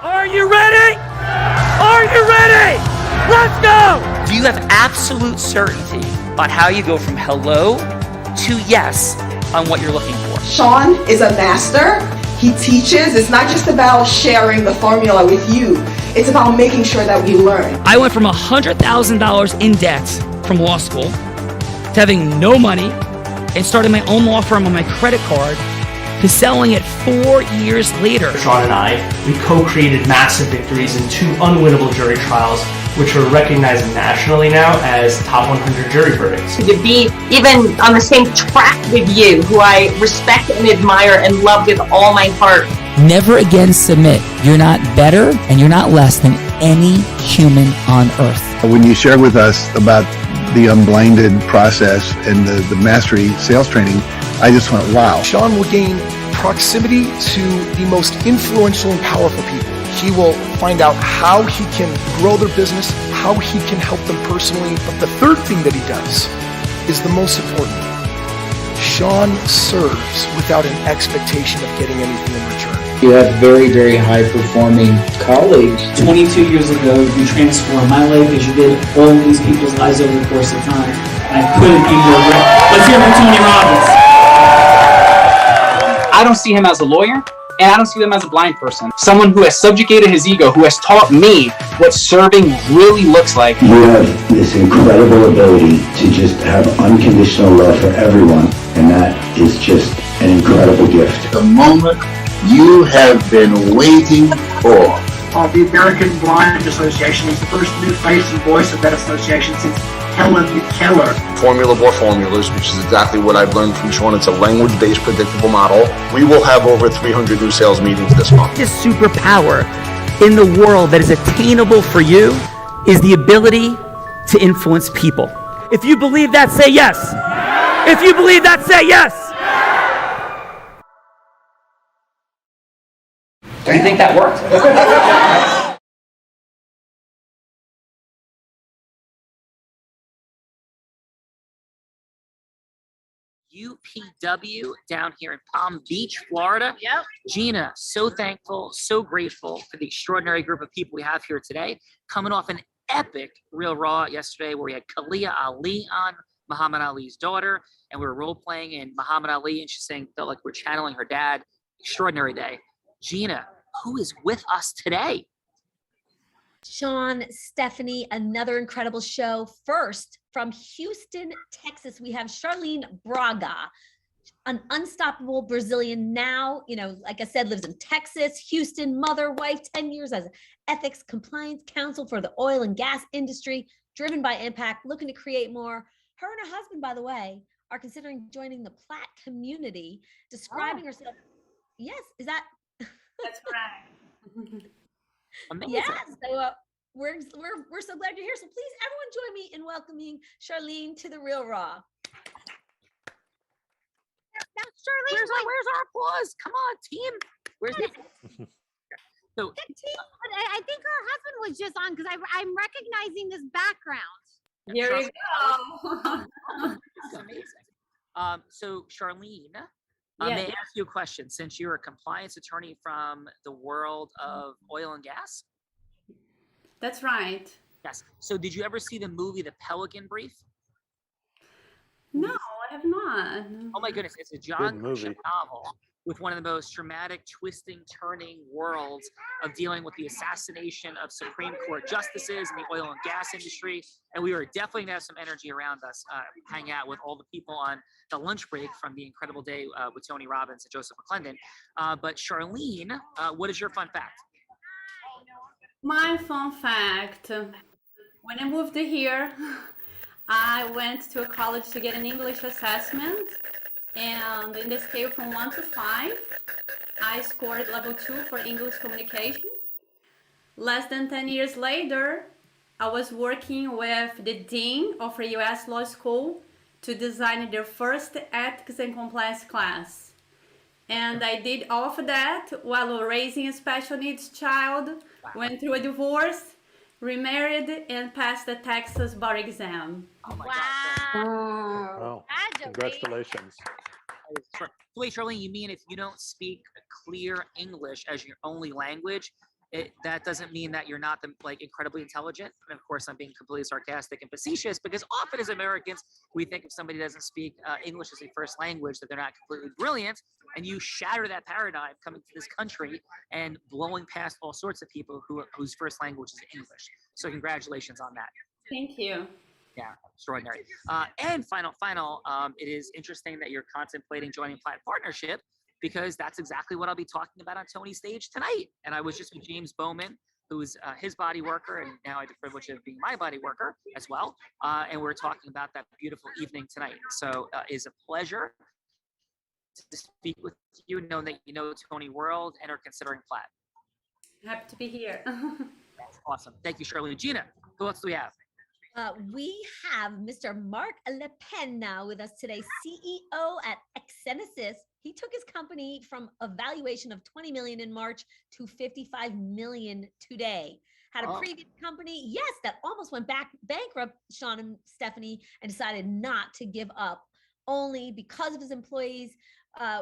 Are you ready? Are you ready? Let's go! Do you have absolute certainty on how you go from hello to yes on what you're looking for? Sean is a master. He teaches. It's not just about sharing the formula with you. It's about making sure that we learn. I went from $100,000 in debt from law school to having no money and starting my own law firm on my credit card to selling it 4 years later. Sean and I, we co-created massive victories in 2 unwinnable jury trials, which are recognized nationally now as top 100 jury verdicts. To be even on the same track with you, who I respect and admire and love with all my heart. Never again submit. You're not better and you're not less than any human on earth. When you shared with us about the Unblinded process and the mastery sales training, I just went, wow. Sean will gain proximity to the most influential and powerful people. He will find out how he can grow their business, how he can help them personally. But the third thing that he does is the most important. Sean serves without an expectation of getting anything in return. You have very, very high-performing colleagues. 22 years ago, you transformed my life as you did all these people's lives over the course of time. And I couldn't be more grateful. Let's hear from Tony Robbins. I don't see him as a lawyer, and I don't see him as a blind person. Someone who has subjugated his ego, who has taught me what serving really looks like. You have this incredible ability to just have unconditional love for everyone, and that is just an incredible gift. The moment you have been waiting for. The American Blind Association is the first new face and voice of that association since Helen Keller. Formula for formulas, which is exactly what I've learned from Sean. It's a language-based predictable model. We will have over 300 new sales meetings this month. This superpower in the world that is attainable for you is the ability to influence people. If you believe that, say yes. If you believe that, say yes. Do you think that worked? UPW down here in Palm Beach, Florida. Yep. Gina, so thankful, so grateful for the extraordinary group of people we have here today. Coming off an epic Real Raw yesterday where we had Kalia Ali on, Muhammad Ali's daughter, and we were role-playing in Muhammad Ali, and she's saying felt like we're channeling her dad. Extraordinary day. Gina, who is with us today? Sean, Stephanie, another incredible show. First, from Houston, Texas, we have Charlene Braga, an unstoppable Brazilian now, like I said, lives in Texas, Houston, mother, wife, 10 years as ethics compliance counsel for the oil and gas industry, driven by impact, looking to create more. Her and her husband, by the way, are considering joining the Platt community, describing herself. Yes, is that? That's right. Amazing. Yes, so we're so glad you're here. So please, everyone, join me in welcoming Charlene to the Real Raw. Now, Charlene, where's our applause? Come on, team. Where's the So I think her husband was just on because I'm recognizing this background. Here we go. That's amazing. So Charlene, may I ask you a question? Since you're a compliance attorney from the world of oil and gas? That's right. Yes. So did you ever see the movie The Pelican Brief? No, I have not. Oh my goodness, it's a John Grisham novel with one of the most dramatic, twisting, turning worlds of dealing with the assassination of Supreme Court justices in the oil and gas industry. And we were definitely going to have some energy around us, hang out with all the people on the lunch break from the incredible day with Tony Robbins and Joseph McClendon. But Charlene, what is your fun fact? My fun fact, when I moved here, I went to a college to get an English assessment. And in the scale from 1 to 5, I scored level 2 for English communication. Less than 10 years later, I was working with the dean of a US law school to design their first ethics and compliance class. And I did all of that while raising a special needs child, went through a divorce, remarried, and passed the Texas bar exam. Oh my God. Wow. Congratulations. Wait, Charlene, you mean if you don't speak clear English as your only language, that doesn't mean that you're not like incredibly intelligent. And of course, I'm being completely sarcastic and facetious because often as Americans, we think if somebody doesn't speak English as a first language, that they're not completely brilliant. And you shatter that paradigm coming to this country and blowing past all sorts of people whose first language is English. So congratulations on that. Thank you. Yeah, extraordinary. And final, it is interesting that you're contemplating joining Plaid Partnership, because that's exactly what I'll be talking about on Tony's stage tonight. And I was just with James Bowman, who's his body worker, and now I have the privilege of being my body worker as well. And we're talking about that beautiful evening tonight. So it's a pleasure to speak with you, knowing that you know Tony World and are considering Plaid. Happy to be here. That's awesome. Thank you, Shirley. Gina, who else do we have? We have Mr. Mark Le Pen now with us today, CEO at Exenesis. He took his company from a valuation of 20 million in March to 55 million today. Had a previous company, yes, that almost went bankrupt, Sean and Stephanie, and decided not to give up only because of his employees.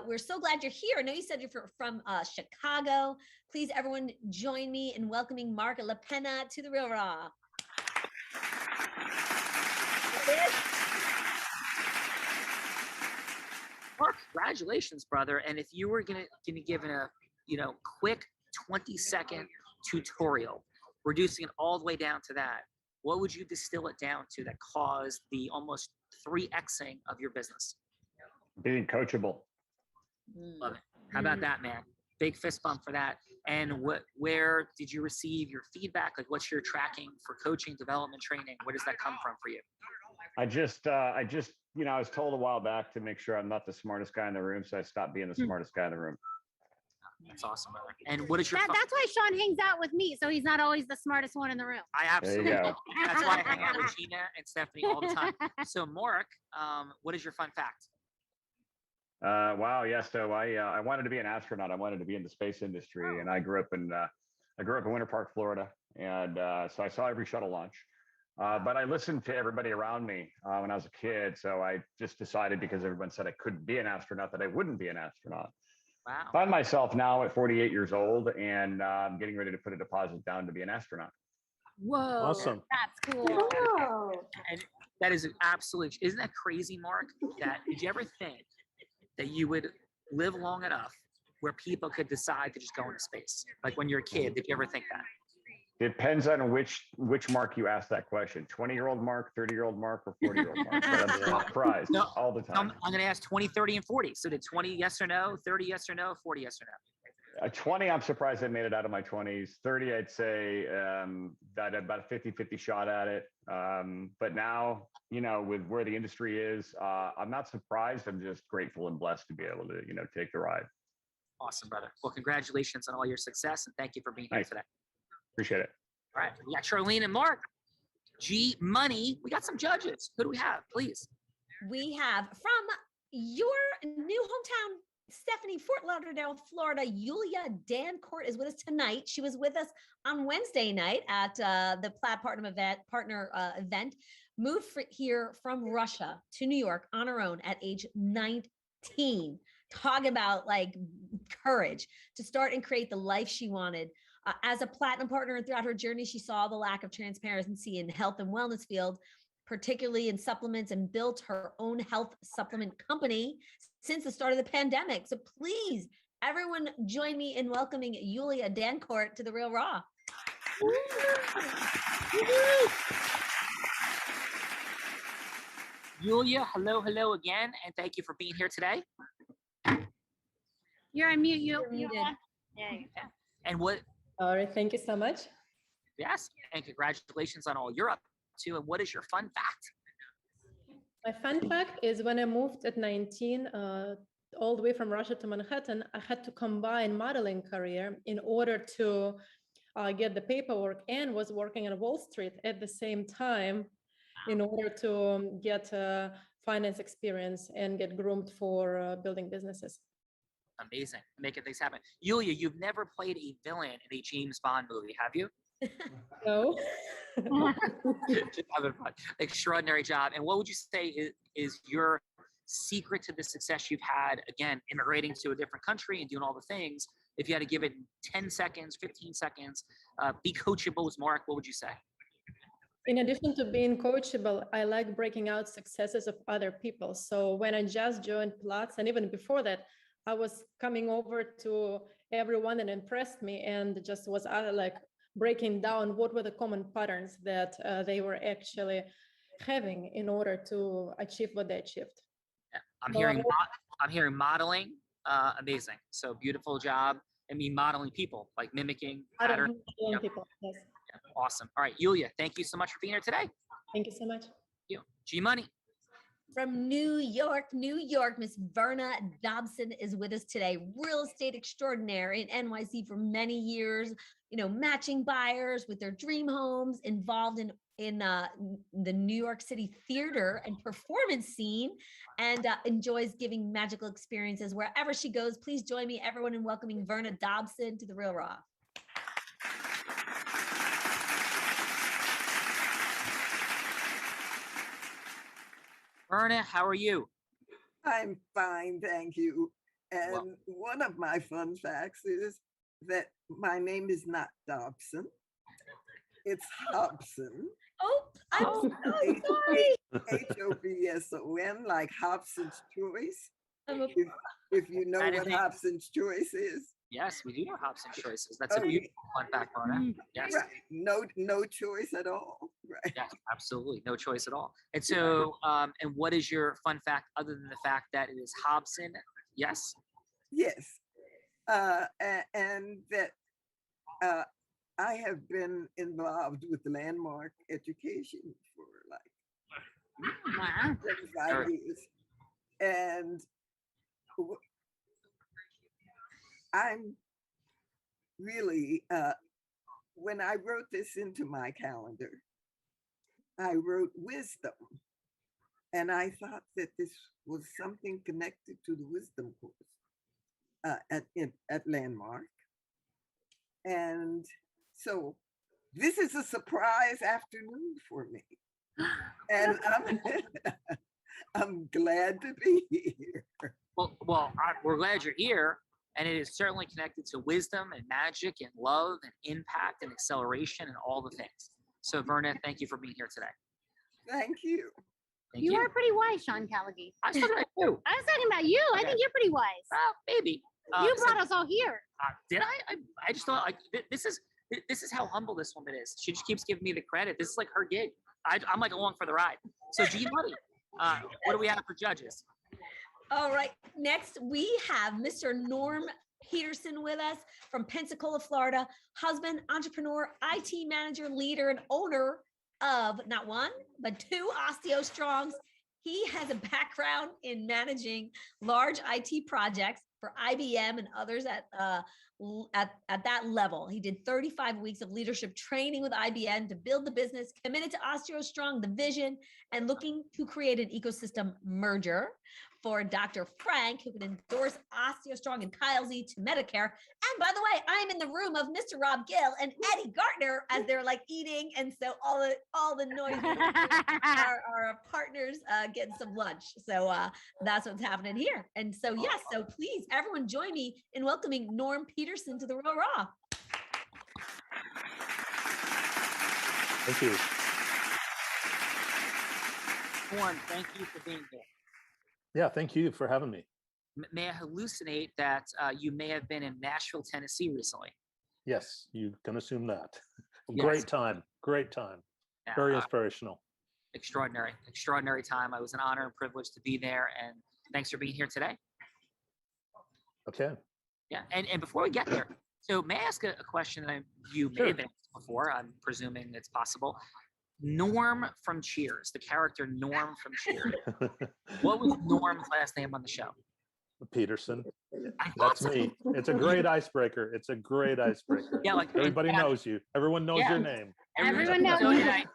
We're so glad you're here. I know you said you're from Chicago. Please, everyone, join me in welcoming Mark Le Pen to The Real Raw. Mark, congratulations, brother. And if you were gonna give a quick 20-second tutorial, reducing it all the way down to that, what would you distill it down to that caused the almost 3xing of your business? Being coachable. Love it. How about that, man? Big fist bump for that. And where did you receive your feedback? Like, what's your tracking for coaching, development, training? Where does that come from for you? I was told a while back to make sure I'm not the smartest guy in the room, so I stopped being the smartest guy in the room. That's awesome. And what is your? That's why Sean hangs out with me, so he's not always the smartest one in the room. I absolutely. That's why I hang out with Gina and Stephanie all the time. So, Mark, what is your fun fact? Wow, yeah. So I wanted to be an astronaut. I wanted to be in the space industry, and I grew up in Winter Park, Florida, and so I saw every shuttle launch. But I listened to everybody around me when I was a kid, so I just decided, because everyone said I couldn't be an astronaut, that I wouldn't be an astronaut. Wow. Find myself now at 48 years old, and I'm getting ready to put a deposit down to be an astronaut. Whoa. Awesome. That's cool. Whoa. And that is absolutely, isn't that crazy, Mark? Did you ever think that you would live long enough where people could decide to just go into space? Like when you're a kid, did you ever think that? Depends on which Mark you ask that question. 20-year-old Mark, 30-year-old Mark, or 40-year-old Mark. But I'm surprised all the time. I'm going to ask 20, 30, and 40. So did 20 yes or no, 30 yes or no, 40 yes or no? 20, I'm surprised I made it out of my 20s. 30, I'd say that I had about a 50-50 shot at it. But now, with where the industry is, I'm not surprised. I'm just grateful and blessed to be able to, take the ride. Awesome, brother. Well, congratulations on all your success, and thank you for being here today. Appreciate it. All right, we got Charlene and Mark. G Money. We got some judges. Who do we have, please? We have from your new hometown, Stephanie, Fort Lauderdale, Florida, Yulia Dancourt is with us tonight. She was with us on Wednesday night at the Plaid Partner event. Moved here from Russia to New York on her own at age 19. Talk about like courage to start and create the life she wanted. As a platinum partner and throughout her journey, she saw the lack of transparency in health and wellness field, particularly in supplements, and built her own health supplement company since the start of the pandemic. So please, everyone join me in welcoming Yulia Dancourt to The Real Raw. Yulia, hello again, and thank you for being here today. You're on mute. You're muted. And what? All right, thank you so much. Yes, and congratulations on all you're up to. And what is your fun fact? My fun fact is when I moved at 19, all the way from Russia to Manhattan, I had to combine modeling career in order to get the paperwork, and was working on Wall Street at the same time in order to get finance experience and get groomed for building businesses. Amazing. Making things happen. Yulia, you've never played a villain in a James Bond movie, have you? No. Just having fun. Extraordinary job. And what would you say is your secret to the success you've had, again, immigrating to a different country and doing all the things? if you had to give it 10 seconds, 15 seconds, be coachable with Mark, what would you say? In addition to being coachable, I like breaking out successes of other people. So when I just joined Platts, and even before that, I was coming over to everyone that impressed me and just was like breaking down what were the common patterns that they were actually having in order to achieve what they achieved. Yeah, I'm hearing modeling, amazing. So beautiful job. I mean, modeling people, like mimicking patterns. Modeling people, yes. Yeah, awesome. All right, Yulia, thank you so much for being here today. Thank you so much. G Money. From New York, Miss Verna Dobson is with us today. Real estate extraordinaire in NYC for many years, matching buyers with their dream homes, involved in the New York City theater and performance scene, and enjoys giving magical experiences wherever she goes. Please join me, everyone, in welcoming Verna Dobson to The Real Raw. Verna, how are you? I'm fine, thank you. And one of my fun facts is that my name is not Dobson. It's Hobson. Oh, I'm so sorry. Hobson, like Hobson's Choice. If you know what Hobson's Choice is. Yes, we do know Hobson's Choices. That's a beautiful fun fact, Verna. Yes. Right. No choice at all. Right. Yes, absolutely. No choice at all. And so, and what is your fun fact other than the fact that it is Hobson? Yes. Yes. And that I have been involved with landmark education for like 35 years. And I'm really, when I wrote this into my calendar, I wrote wisdom. And I thought that this was something connected to the wisdom course at Landmark. And so this is a surprise afternoon for me. And I'm glad to be here. We're glad you're here. And it is certainly connected to wisdom and magic and love and impact and acceleration and all the things. So Verna, thank you for being here today. Thank you. You are pretty wise, Sean Callaghan. I was talking about you. I was talking about you. Okay. I think you're pretty wise. Maybe. You brought us all here. Did I? I just thought this is how humble this woman is. She just keeps giving me the credit. This is like her gig. I'm like along for the ride. So G Money, what do we have for judges? All right, next we have Mr. Norm Peterson with us from Pensacola, Florida, husband, entrepreneur, IT manager, leader, and owner of not one, but 2 OsteoStrongs. He has a background in managing large IT projects for IBM and others at that level. He did 35 weeks of leadership training with IBM to build the business, committed to OsteoStrong, the vision, and looking to create an ecosystem merger for Dr. Frank, who can endorse OsteoStrong and Kyle Z to Medicare. And by the way, I'm in the room of Mr. Rob Gill and Eddie Gartner as they're like eating. And so all the noise our partners getting some lunch. So that's what's happening here. And so, yes, so please, everyone join me in welcoming Norm Peterson to The Real Raw. Thank you. Norm, thank you for being here. Yeah, thank you for having me. May I hallucinate that you may have been in Nashville, Tennessee recently? Yes, you can assume that. Yes. Great time. Yeah, Very inspirational. Extraordinary time. It was an honor and privilege to be there, and thanks for being here today. Okay. Yeah, and before we get there, so may I ask a question that you may have asked before? I'm presuming it's possible. Norm from Cheers, the character Norm from Cheers. What was Norm's last name on the show? Peterson. That's me. It's a great icebreaker. Yeah, like everybody knows you. Everyone knows your name. Everyone knows.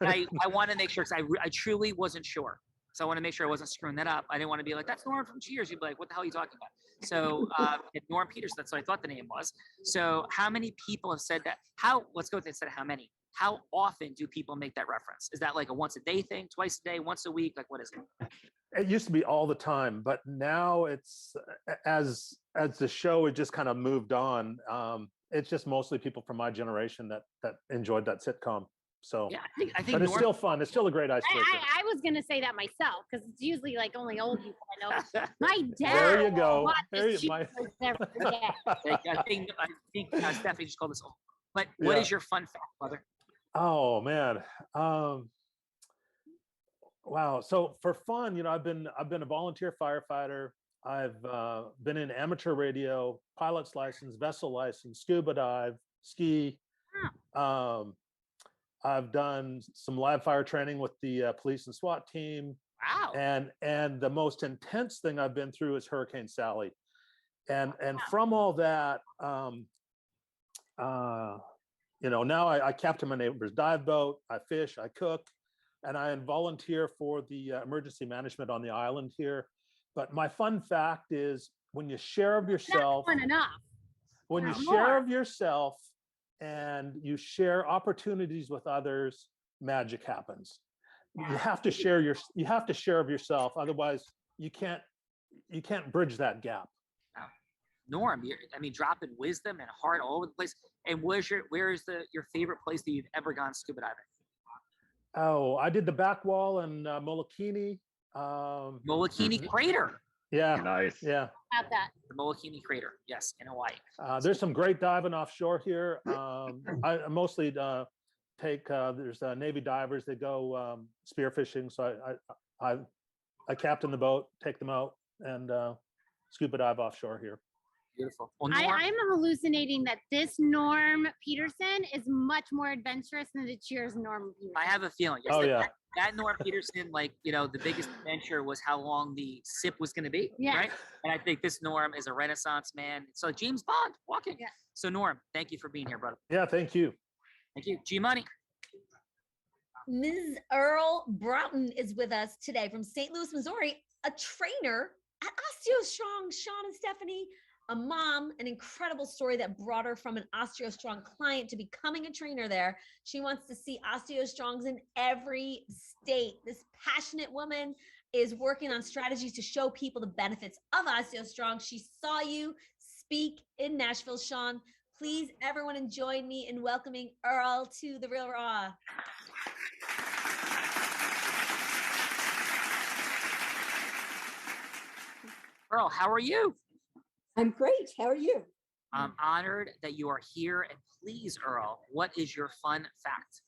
I want to make sure, because I truly wasn't sure. So I want to make sure I wasn't screwing that up. I didn't want to be like, that's Norm from Cheers. You'd be like, what the hell are you talking about? So Norm Peterson, that's what I thought the name was. So how many people have said that? Let's go with instead of how many. How often do people make that reference? Is that like a once a day thing, twice a day, once a week? Like, what is it? It used to be all the time, but now it's as the show had just kind of moved on. It's just mostly people from my generation that enjoyed that sitcom. So yeah, I think but it's still fun. It's still a great icebreaker. I was gonna say that myself because it's usually like only old people I know. My dad. There you go. Watches Cheetos every day. I think Stephanie just called us old. But what is your fun fact, brother? Oh man. Wow. So for fun, I've been a volunteer firefighter. I've been in amateur radio, pilot's license, vessel license, scuba dive, ski. I've done some live fire training with the police and SWAT team. Wow. And the most intense thing I've been through is Hurricane Sally. And from all that, now I captain my neighbor's dive boat, I fish, I cook, and I volunteer for the emergency management on the island here. But my fun fact is when you share of yourself, That's fun enough. When you share of yourself and you share opportunities with others, magic happens. You have to share of yourself, otherwise you can't bridge that gap. Norm, dropping wisdom and heart all over the place. And where is your favorite place that you've ever gone scuba diving? Oh, I did the back wall in Molokini. Molokini Crater. Yeah. Nice. Yeah. About that. The Molokini Crater. Yes, in Hawaii. There's some great diving offshore here. I mostly there's Navy divers that go spearfishing. So I captain the boat, take them out, and scuba dive offshore here. Beautiful. Well, I'm hallucinating that this Norm Peterson is much more adventurous than the Cheers Norm Peterson. I have a feeling. Yes, that Norm Peterson, the biggest adventure was how long the sip was going to be. Yeah. Right. And I think this Norm is a Renaissance man. It's like James Bond walking. Yeah. So Norm, thank you for being here, brother. Yeah, thank you. Thank you. G Money. Ms. Earl Broughton is with us today from St. Louis, Missouri, a trainer at OsteoStrong. Sean and Stephanie, a mom, an incredible story that brought her from an OsteoStrong client to becoming a trainer there. She wants to see OsteoStrongs in every state. This passionate woman is working on strategies to show people the benefits of OsteoStrong. She saw you speak in Nashville, Sean. Please, everyone, join me in welcoming Earl to The Real Raw. Earl, how are you? I'm great. How are you? I'm honored that you are here. And please, Earl, what is your fun fact?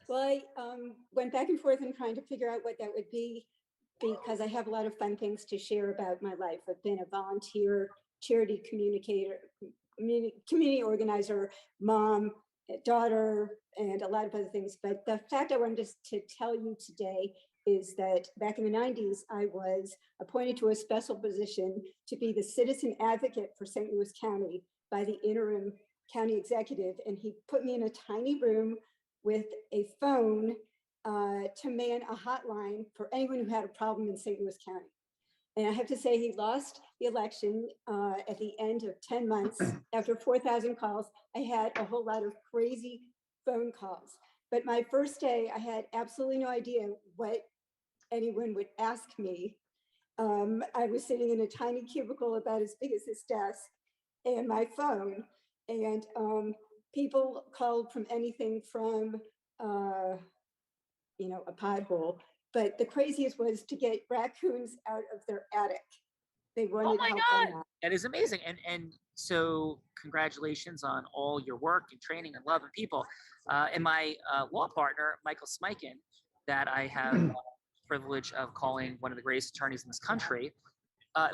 Well, I went back and forth in trying to figure out what that would be because I have a lot of fun things to share about my life. I've been a volunteer, charity communicator, community organizer, mom, daughter, and a lot of other things. But the fact I wanted to tell you today is that back in the 90s, I was appointed to a special position to be the citizen advocate for St. Louis County by the interim county executive. And he put me in a tiny room with a phone to man a hotline for anyone who had a problem in St. Louis County. And I have to say, he lost the election at the end of 10 months. After 4,000 calls, I had a whole lot of crazy phone calls. But my first day, I had absolutely no idea what anyone would ask me. I was sitting in a tiny cubicle about as big as this desk and my phone. And people called from anything from, a pothole. But the craziest was to get raccoons out of their attic. They wanted Oh my help God, on that. that is amazing. And so congratulations on all your work and training and love and people. And my law partner, Michael Smikin, that I have the privilege of calling one of the greatest attorneys in this country,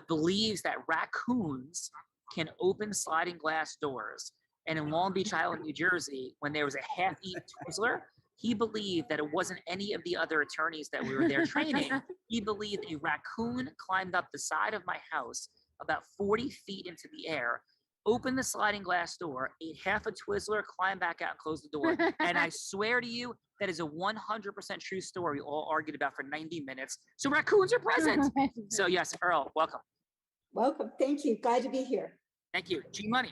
believes that raccoons can open sliding glass doors. And in Long Beach Island, New Jersey, when there was a half-eaten Twizzler, he believed that it wasn't any of the other attorneys that we were there training. He believed a raccoon climbed up the side of my house about 40 feet into the air, opened the sliding glass door, ate half a Twizzler, climbed back out and closed the door. And I swear to you, that is a 100% true story we all argued about for 90 minutes. So raccoons are present. So yes, Earl, welcome. Welcome. Thank you. Glad to be here. Thank you. G Money.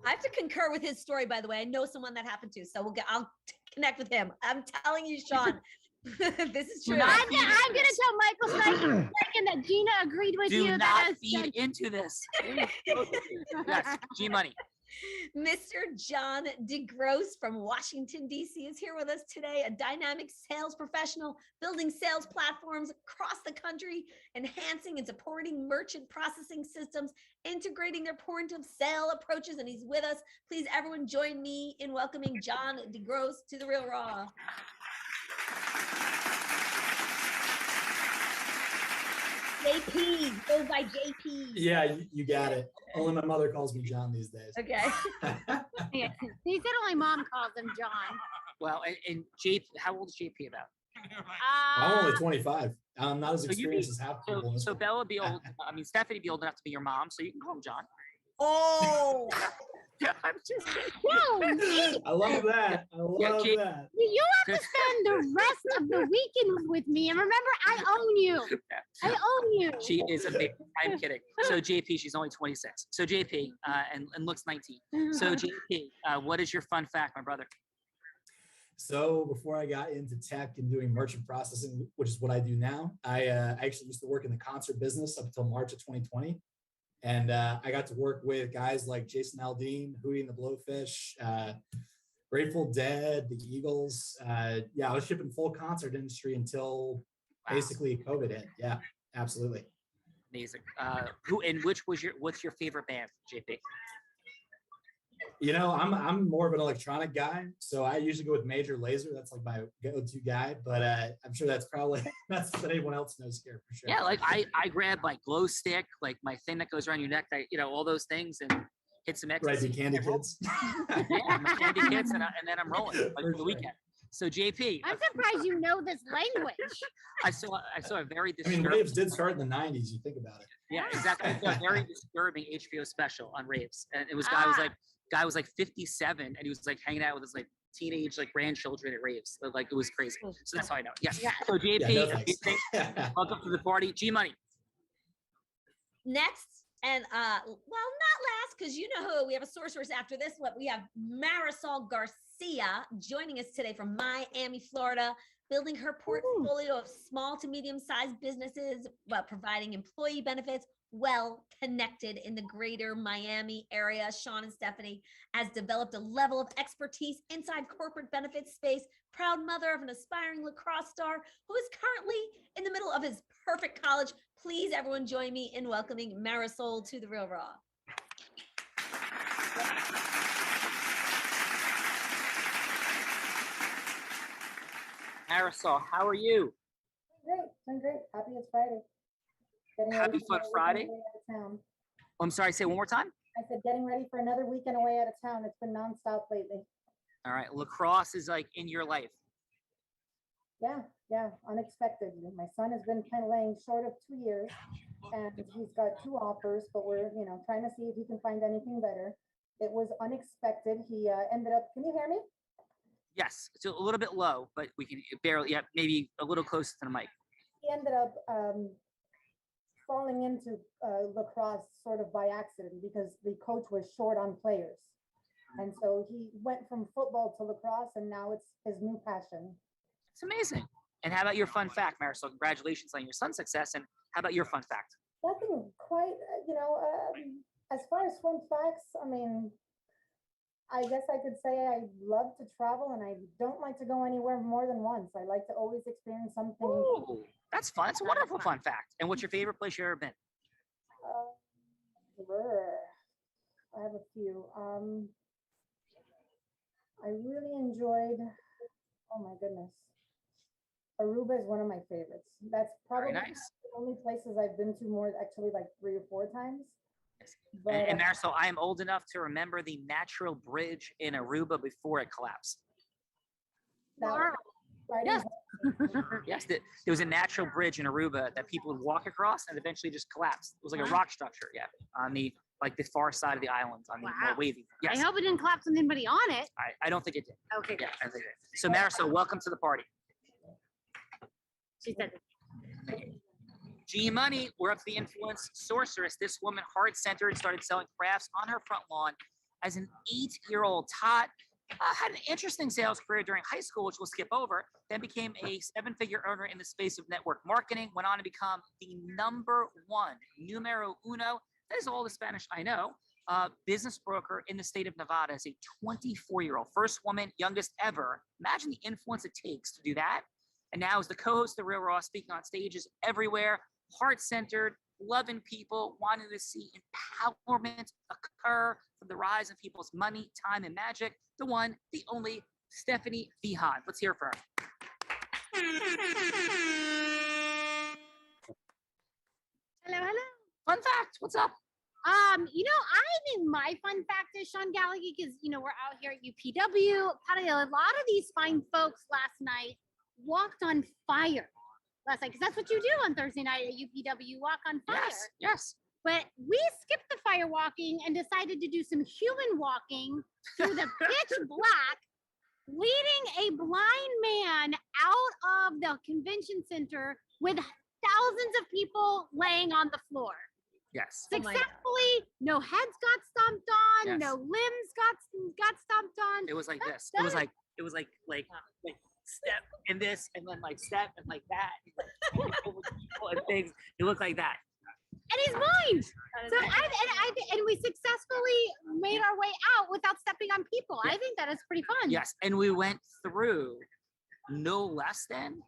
I have to concur with his story, by the way. I know someone that happened to, so I'll connect with him. I'm telling you, Sean, This is true. I'm gonna tell Michael Steichen that Gina agreed with Do you. not feed into this. Yes, G Money. Mr. John DeGrosse from Washington, D.C. is here with us today, a dynamic sales professional building sales platforms across the country, enhancing and supporting merchant processing systems, integrating their point of sale approaches, and he's with us. Please, everyone, join me in welcoming John DeGrosse to The Real Raw. JP, goes by JP. Yeah, you got it. Only my mother calls me John these days. Okay. He said only mom calls him John. Well, and JP, how old is JP about? I'm only 25. I'm not as experienced as half people. So Bella would be old. I mean, Stephanie would be old enough to be your mom, so you can call him John. Oh. I'm just kidding. Whoa, I love that. I love that. you have to spend the rest of the weekend with me. And remember, I own you. I own you. She is amazing. I'm kidding. So JP, she's only 26. So JP, and looks 19. So JP, what is your fun fact, my brother? So before I got into tech and doing merchant processing, which is what I do now, I actually used to work in the concert business up until March of 2020. And I got to work with guys like Jason Aldean, Hootie and the Blowfish, Grateful Dead, the Eagles. Yeah, I was shipping full concert industry until basically COVID hit. Yeah, absolutely. Amazing. What's your favorite band, JP? You know, I'm more of an electronic guy, so I usually go with Major Lazer. That's like my go-to guy, but I'm sure that's what anyone else knows here for sure. Yeah, like I grab like glow stick, like my thing that goes around your neck, all those things, and hit some ecstasy. Right, the Candy Kids. Yeah, my Candy Kids, and then I'm rolling like for the weekend. So JP, I'm surprised you know this language. I saw a very disturbing. I mean, raves did start in the 90s. You think about it. Yeah, exactly. I saw a very disturbing HBO special on raves, and it was guy was like 57, and he was like hanging out with his like teenage like grandchildren at raves. So, like it was crazy. So that's how I know. Yes. Yeah. So JP, welcome to the party. G Money. Next, and well, not last, because you know who we have a sorceress after this. What we have Marisol Garcia joining us today from Miami, Florida, building her portfolio of small to medium-sized businesses while providing employee benefits. Well connected in the greater Miami area. Sean and Stephanie has developed a level of expertise inside corporate benefits space. Proud mother of an aspiring lacrosse star who is currently in the middle of his perfect college. Please, everyone, join me in welcoming Marisol to The Real Raw. Marisol, how are you? Great, I'm great. Happy it's Friday. Happy Fun Friday. I'm sorry, say one more time. I said getting ready for another weekend away out of town. It's been nonstop lately. All right, lacrosse is like in your life. Yeah, unexpectedly. My son has been kind of laying short of 2 years, and he's got 2 offers, but we're trying to see if he can find anything better. It was unexpected. He ended up. Can you hear me? Yes, it's a little bit low, but we can barely. Yeah, maybe a little closer to the mic. He ended up falling into lacrosse sort of by accident because the coach was short on players. And so he went from football to lacrosse, and now it's his new passion. It's amazing. And how about your fun fact, Marisol? Congratulations on your son's success. And how about your fun fact? Nothing quite, as far as fun facts, I mean, I guess I could say I love to travel, and I don't like to go anywhere more than once. I like to always experience something. Ooh, that's fun. It's a wonderful fun fact. And what's your favorite place you've ever been? I have a few. I really enjoyed, oh my goodness. Aruba is one of my favorites. That's probably the only places I've been to more, actually like 3 or 4 times. But, and Marisol, I am old enough to remember the natural bridge in Aruba before it collapsed. Yes. Yes, there was a natural bridge in Aruba that people would walk across and eventually just collapsed. It was like a rock structure, on the far side of the island, on the wavy. Yes. I hope it didn't collapse with anybody on it. I don't think it did. Okay. Yeah, I think it did. So Marisol, welcome to the party. She said G Money, we're up to the influence sorceress. This woman, heart-centered, started selling crafts on her front lawn as an 8-year-old tot. Had an interesting sales career during high school, which we'll skip over, then became a 7-figure earner in the space of network marketing, went on to become the #1, numero uno, that is all the Spanish I know, business broker in the state of Nevada as a 24-year-old, first woman, youngest ever. Imagine the influence it takes to do that. And now is the co-host of The Real Raw, speaking on stages everywhere, heart-centered, loving people, wanting to see empowerment occur from the rise of people's money, time, and magic. The one, the only, Stephanie Vihan. Let's hear it for her. Hello. Fun fact, what's up? I think my fun fact is Sean Gallagher, because we're out here at UPW. Patty, a lot of these fine folks last night walked on fire. Last night, because that's what you do on Thursday night at UPW. You walk on fire. Yes. But we skipped the fire walking and decided to do some human walking through the pitch black, leading a blind man out of the convention center with thousands of people laying on the floor. Yes. Successfully, no heads got stomped on, Yes. no limbs got stomped on. It was like this. It was like step and this, and then like step and like that. And things. It looked like that. And he's blind. So and we successfully made our way out without stepping on people. Yeah. I think that is pretty fun. Yes, and we went through no less than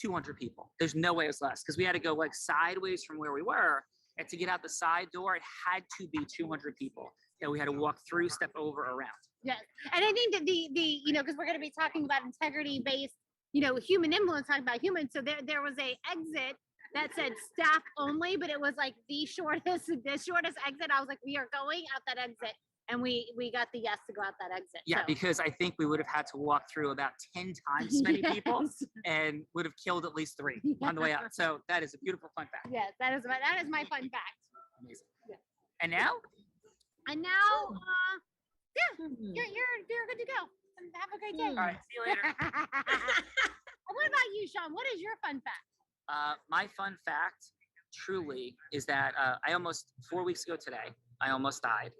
200 people. There's no way it was less, because we had to go like sideways from where we were, and to get out the side door, it had to be 200 people that we had to walk through, step over, around. Yes, and I think that the because we're going to be talking about integrity-based, human influence, talking about humans. So there was a exit that said staff only, but it was like the shortest exit. I was like, we are going out that exit, and we got the yes to go out that exit. Yeah, so. because I think we would have had to walk through about 10 times as many people, and would have killed at least 3 on the way out. So that is a beautiful fun fact. Yes, that is my fun fact. Amazing. Yeah. And now, you're good to go. Have a great day. All right, see you later. What about you, Sean? What is your fun fact? My fun fact truly is that I almost 4 weeks ago today, I almost died.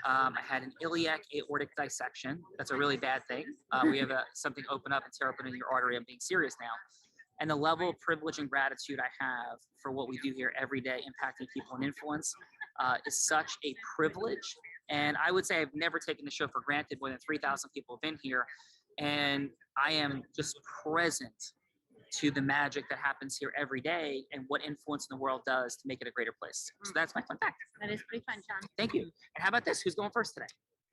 I had an iliac aortic dissection. That's a really bad thing. We have something open up and tear open in your artery. I'm being serious now. And the level of privilege and gratitude I have for what we do here every day, impacting people and influence, is such a privilege. And I would say I've never taken the show for granted. More than 3,000 people have been here. And I am just present to the magic that happens here every day and what influence in the world does to make it a greater place. So that's my fun fact. That is pretty fun, Sean. Thank you. And how about this? Who's going first today?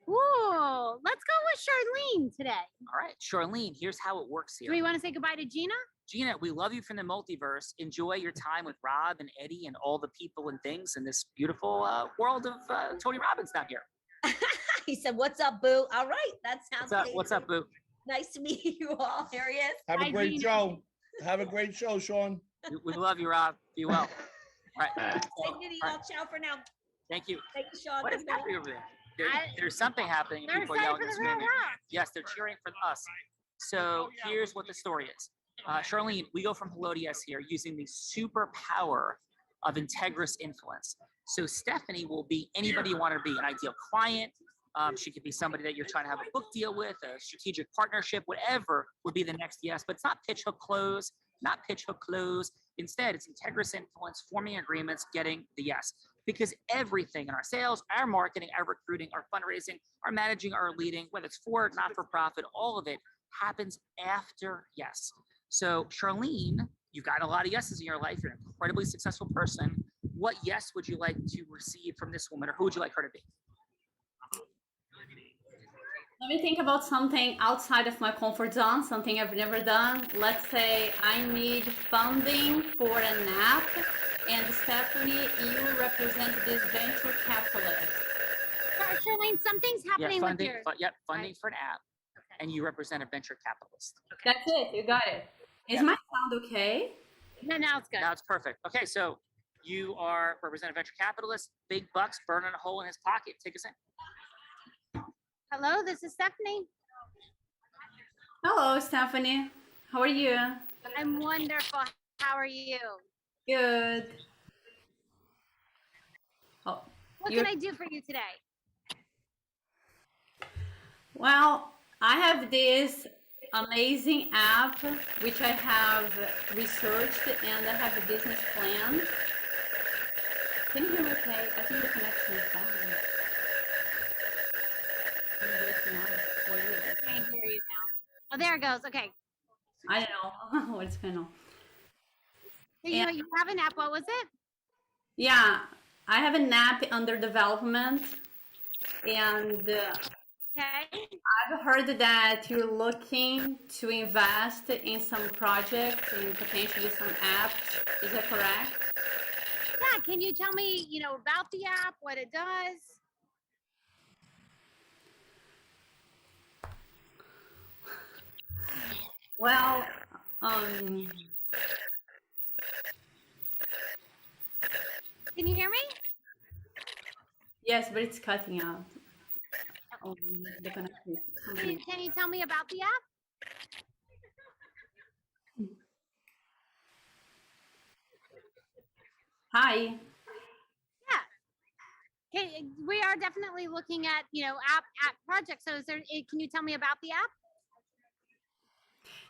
Ooh, let's go with Charlene today. All right, Charlene, here's how it works here. Do we want to say goodbye to Gina? Gina, we love you from the multiverse. Enjoy your time with Rob and Eddie and all the people and things in this beautiful world of Tony Robbins down here. He said, "What's up, Boo?" All right, that sounds good. What's up, Boo? Nice to meet you all. There he is. Have a great show. Have a great show, Sean. We love you, Rob. Be well. All right. Say nitty all ciao for now. Thank you. Thank you, Sean. What is happening over there? There's something happening. And They're people excited yelling for and the Real screaming. Raw. Yes, they're cheering for us. So here's what the story is. Charlene, we go from hello to yes here using the superpower of integrous influence. So Stephanie will be anybody you want her to be, an ideal client. She could be somebody that you're trying to have a book deal with, a strategic partnership, whatever would be the next yes. But it's not pitch hook close, not pitch hook close. Instead, it's integrous influence, forming agreements, getting the yes. Because everything in our sales, our marketing, our recruiting, our fundraising, our managing, our leading, whether it's for, not for profit, all of it happens after yes. So Charlene, you've gotten a lot of yeses in your life. You're an incredibly successful person. What yes would you like to receive from this woman, or who would you like her to be? Let me think about something outside of my comfort zone, something I've never done. Let's say I need funding for an app, and Stephanie, you represent this venture capitalist. Charlene, something's happening with your... Funding for an app, and you represent a venture capitalist. That's it, you got it. Is my sound okay? No, now it's good. Now it's perfect. Okay, so you represent a venture capitalist, big bucks, burning a hole in his pocket. Take us in. Hello, this is Stephanie. Hello, Stephanie. How are you? I'm wonderful. How are you? Good. Oh, what can I do for you today? Well, I have this amazing app which I have researched, and I have a business plan. Can you hear me okay? I think the connection is bad. I can't hear you now. Oh, there it goes. Okay. I don't know what's going on. So you have an app. What was it? Yeah, I have an app under development, and I've heard that you're looking to invest in some projects and potentially some apps. Is that correct? Yeah. Can you tell me, about the app, what it does? Well, Can you hear me? yes, but it's cutting out. Oh, the connection. Can you tell me about the app? Hi. Yeah. We are definitely looking at, app projects. So can you tell me about the app?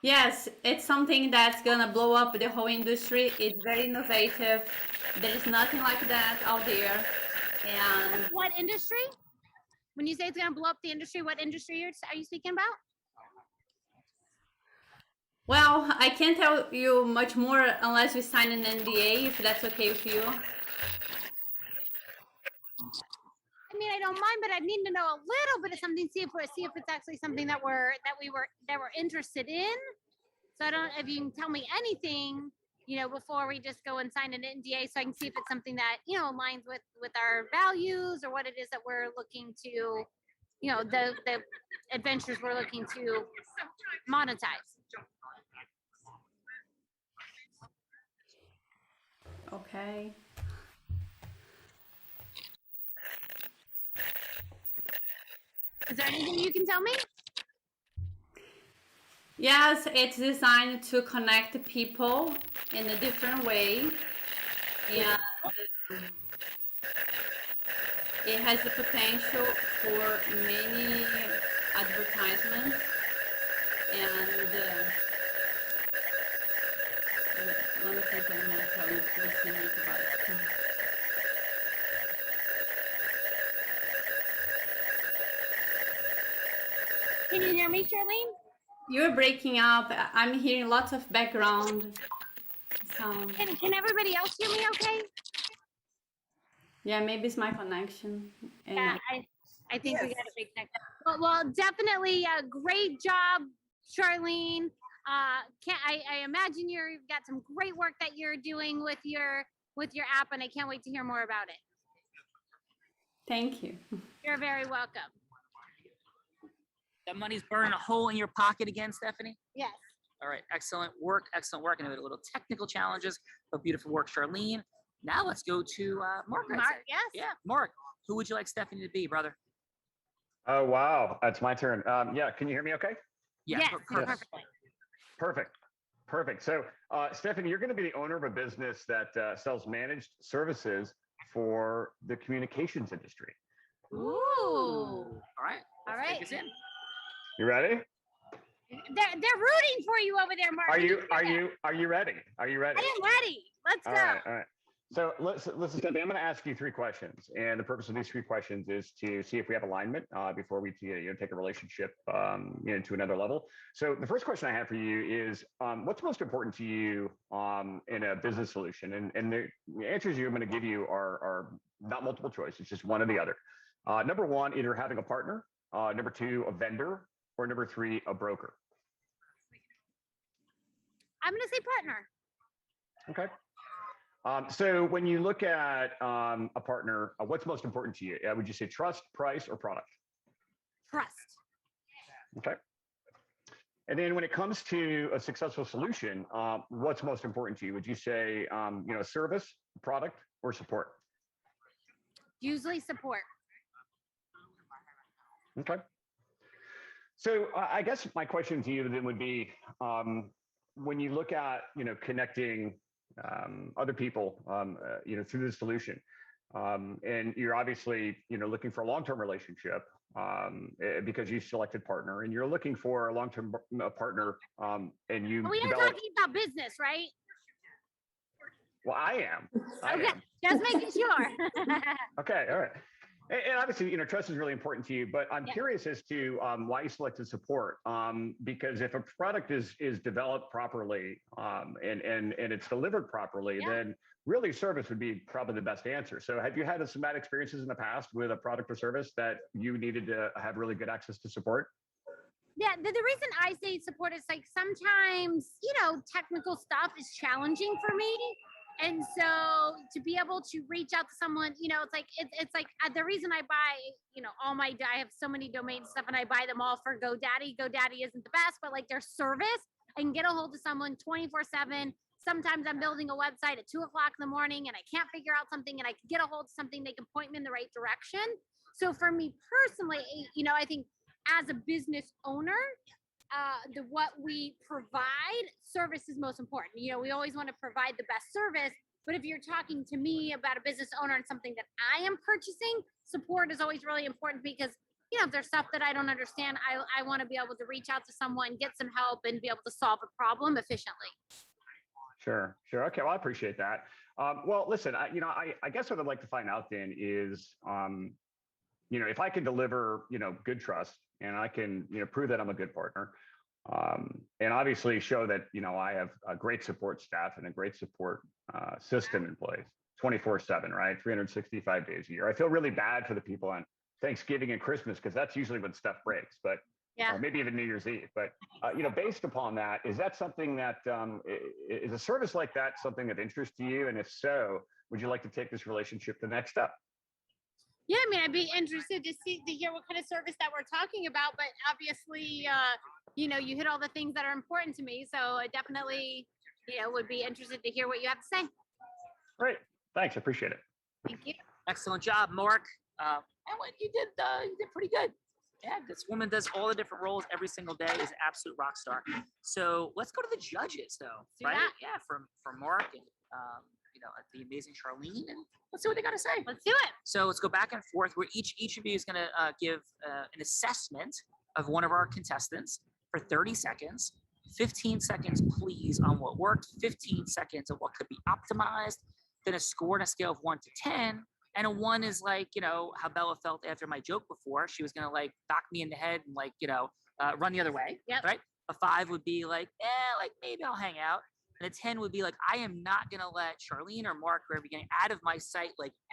Yes, it's something that's gonna blow up the whole industry. It's very innovative. There's nothing like that out there. And what industry? When you say it's gonna blow up the industry, what industry are you speaking about? well, I can't tell you much more unless you sign an NDA, if that's okay with you. I mean, I don't mind, but I need to know a little bit of something. See if it's actually something that we're interested in. So I don't. If you can tell me anything, before we just go and sign an NDA, so I can see if it's something that aligns with our values or what it is that we're looking to, the adventures we're looking to monetize. Okay. Is there anything you can tell me? Yes, it's designed to connect people in a different way. And it has the potential for many advertisements. And let me think I'm going to tell you what's unique about it. Can you hear me, Charlene? You're breaking up. I'm hearing lots of background sound. Can everybody else hear me okay? Yeah, maybe it's my connection. Yeah, I think we got a big tech. Well, definitely a great job, Charlene. I imagine you've got some great work that you're doing with your app, and I can't wait to hear more about it. Thank you. You're very welcome. That money's burning a hole in your pocket again, Stephanie? Yes. All right, excellent work, excellent work. And we had a little technical challenges, but beautiful work, Charlene. Now let's go to Mark. Mark, yes. Yeah, Mark, who would you like Stephanie to be, brother? Oh, wow. It's my turn. Yeah, can you hear me okay? Yeah, yes, perfectly. Perfect. So, Stephanie, you're going to be the owner of a business that sells managed services for the communications industry. Ooh. All right. Take us in. You ready? They're rooting for you over there, Mark. Are you ready? Are you ready? I am ready. Let's go. All right. So listen, Stephanie, I'm going to ask you 3 questions, and the purpose of these 3 questions is to see if we have alignment before we take a relationship to another level. So the first question I have for you is, what's most important to you in a business solution? And the answers I'm going to give you are not multiple choice. It's just one or the other. Number 1, either having a partner. Number 2, a vendor, or number 3, a broker. I'm going to say partner. Okay. So when you look at a partner, what's most important to you? Would you say trust, price, or product? Trust. Okay. And then when it comes to a successful solution, what's most important to you? Would you say, service, product, or support? Usually support. Okay. So I guess my question to you then would be, when you look at, connecting other people, through this solution, and you're obviously, looking for a long-term relationship, because you selected partner and you're looking for a long-term partner, and you We are develop. talking about business, right? Well, I am. Okay, just making sure. Okay, all right. And obviously, trust is really important to you, but I'm curious as to why you selected support. Because if a product is developed properly, and it's delivered properly, then really service would be probably the best answer. So have you had some bad experiences in the past with a product or service that you needed to have really good access to support? Yeah, the reason I say support is like sometimes, technical stuff is challenging for me. And so to be able to reach out to someone, it's like the reason I buy, I have so many domain stuff and I buy them all for GoDaddy. GoDaddy isn't the best, but like their service, I can get a hold of someone 24/7. Sometimes I'm building a website at 2:00 in the morning and I can't figure out something and I can get a hold of something, they can point me in the right direction. So for me personally, I think as a business owner, what we provide, service is most important. We always want to provide the best service, but if you're talking to me about a business owner and something that I am purchasing, support is always really important because if there's stuff that I don't understand, I want to be able to reach out to someone, get some help, and be able to solve a problem efficiently. Sure. Okay. Well, I appreciate that. Well, listen, I guess what I'd like to find out then is, if I can deliver, good trust and I can, prove that I'm a good partner, and obviously show that, I have a great support staff and a great support system in place 24/7, right? 365 days a year. I feel really bad for the people on Thanksgiving and Christmas because that's usually when stuff breaks, but or maybe even New Year's Eve. But, based upon that, is that something that is a service like that something of interest to you? And if so, would you like to take this relationship to the next step? Yeah, I'd be interested to hear what kind of service that we're talking about. But obviously, you hit all the things that are important to me. So I definitely, would be interested to hear what you have to say. Great. Thanks. I appreciate it. Thank you. Excellent job, Mark. And what you did pretty good. Yeah, this woman does all the different roles every single day. Is an absolute rock star. So let's go to the judges, though, right? That. Yeah, from Mark and the amazing Charlene, and let's see what they got to say. Let's do it. So let's go back and forth. Where each of you is going to give an assessment of one of our contestants for 30 seconds. 15 seconds, please, on what worked. 15 seconds of what could be optimized. Then a score on a scale of 1 to 10. And a 1 is like, how Bella felt after my joke before. She was going to like knock me in the head and run the other way. Yep. Right. A 5 would be like, maybe I'll hang out. And a 10 would be like, I am not going to let Charlene or Mark or everything out of my sight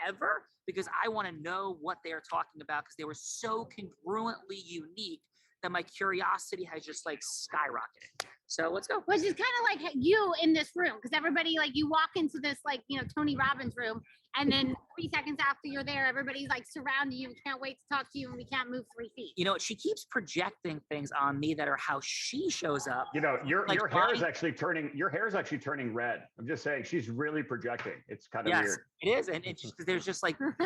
ever, because I want to know what they are talking about because they were so congruently unique that my curiosity has just skyrocketed. So let's go. Which is kind of like you in this room, because everybody you walk into this Tony Robbins room, and then 3 seconds after you're there, everybody's surrounding you and can't wait to talk to you, and we can't move 3 feet. She keeps projecting things on me that are how she shows up. Your hair is actually turning red. I'm just saying, she's really projecting. It's kind of weird. It is, and it's just,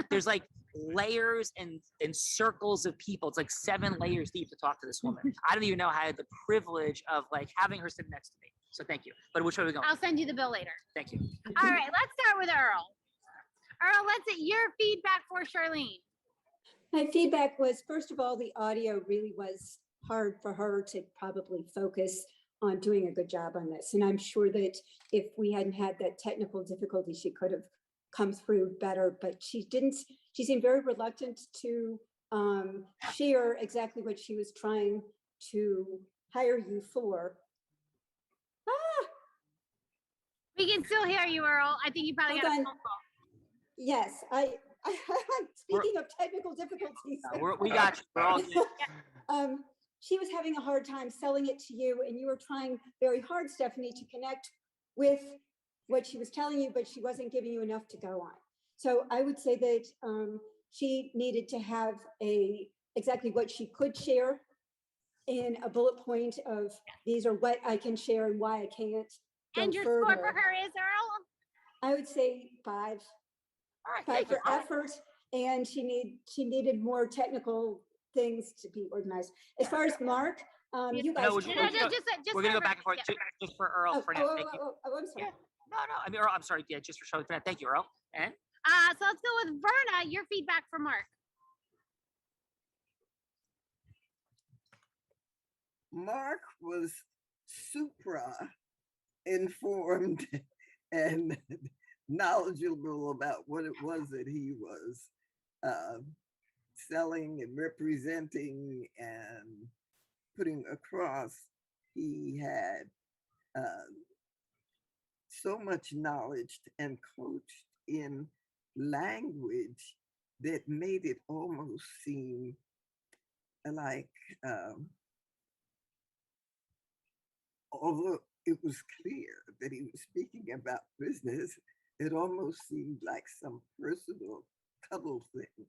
there's layers and circles of people. It's 7 layers deep to talk to this woman. I don't even know how I had the privilege of having her sit next to me. So thank you. But which way are we going? I'll send you the bill later. Thank you. All right, let's start with Earl. Earl, let's get your feedback for Charlene. My feedback was, first of all, the audio really was hard for her to probably focus on doing a good job on this. And I'm sure that if we hadn't had that technical difficulty, she could have come through better, but she didn't. She seemed very reluctant to share exactly what she was trying to hire you for. We can still hear you, Earl. I think you probably got a phone call. Yes, speaking of technical difficulties. We got you. We're all good. She was having a hard time selling it to you, and you were trying very hard, Stephanie, to connect with what she was telling you, but she wasn't giving you enough to go on. So I would say that she needed to have exactly what she could share in a bullet point of these are what I can share and why I can't. And your score for her is, Earl? I would say 5. All right, 5 for effort, and she needed more technical things to be organized. As far as Mark, you guys. We're gonna go back and forth just for Earl for now. Thank you. I'm sorry. Yeah. No. I mean, Earl, I'm sorry. Yeah, just for showing that. Thank you, Earl. And so let's go with Verna. Your feedback for Mark. Mark was supra informed and knowledgeable about what it was that he was selling and representing and putting across. He had so much knowledge and coached in language that made it almost seem like, although it was clear that he was speaking about business, it almost seemed like some personal cuddle thing.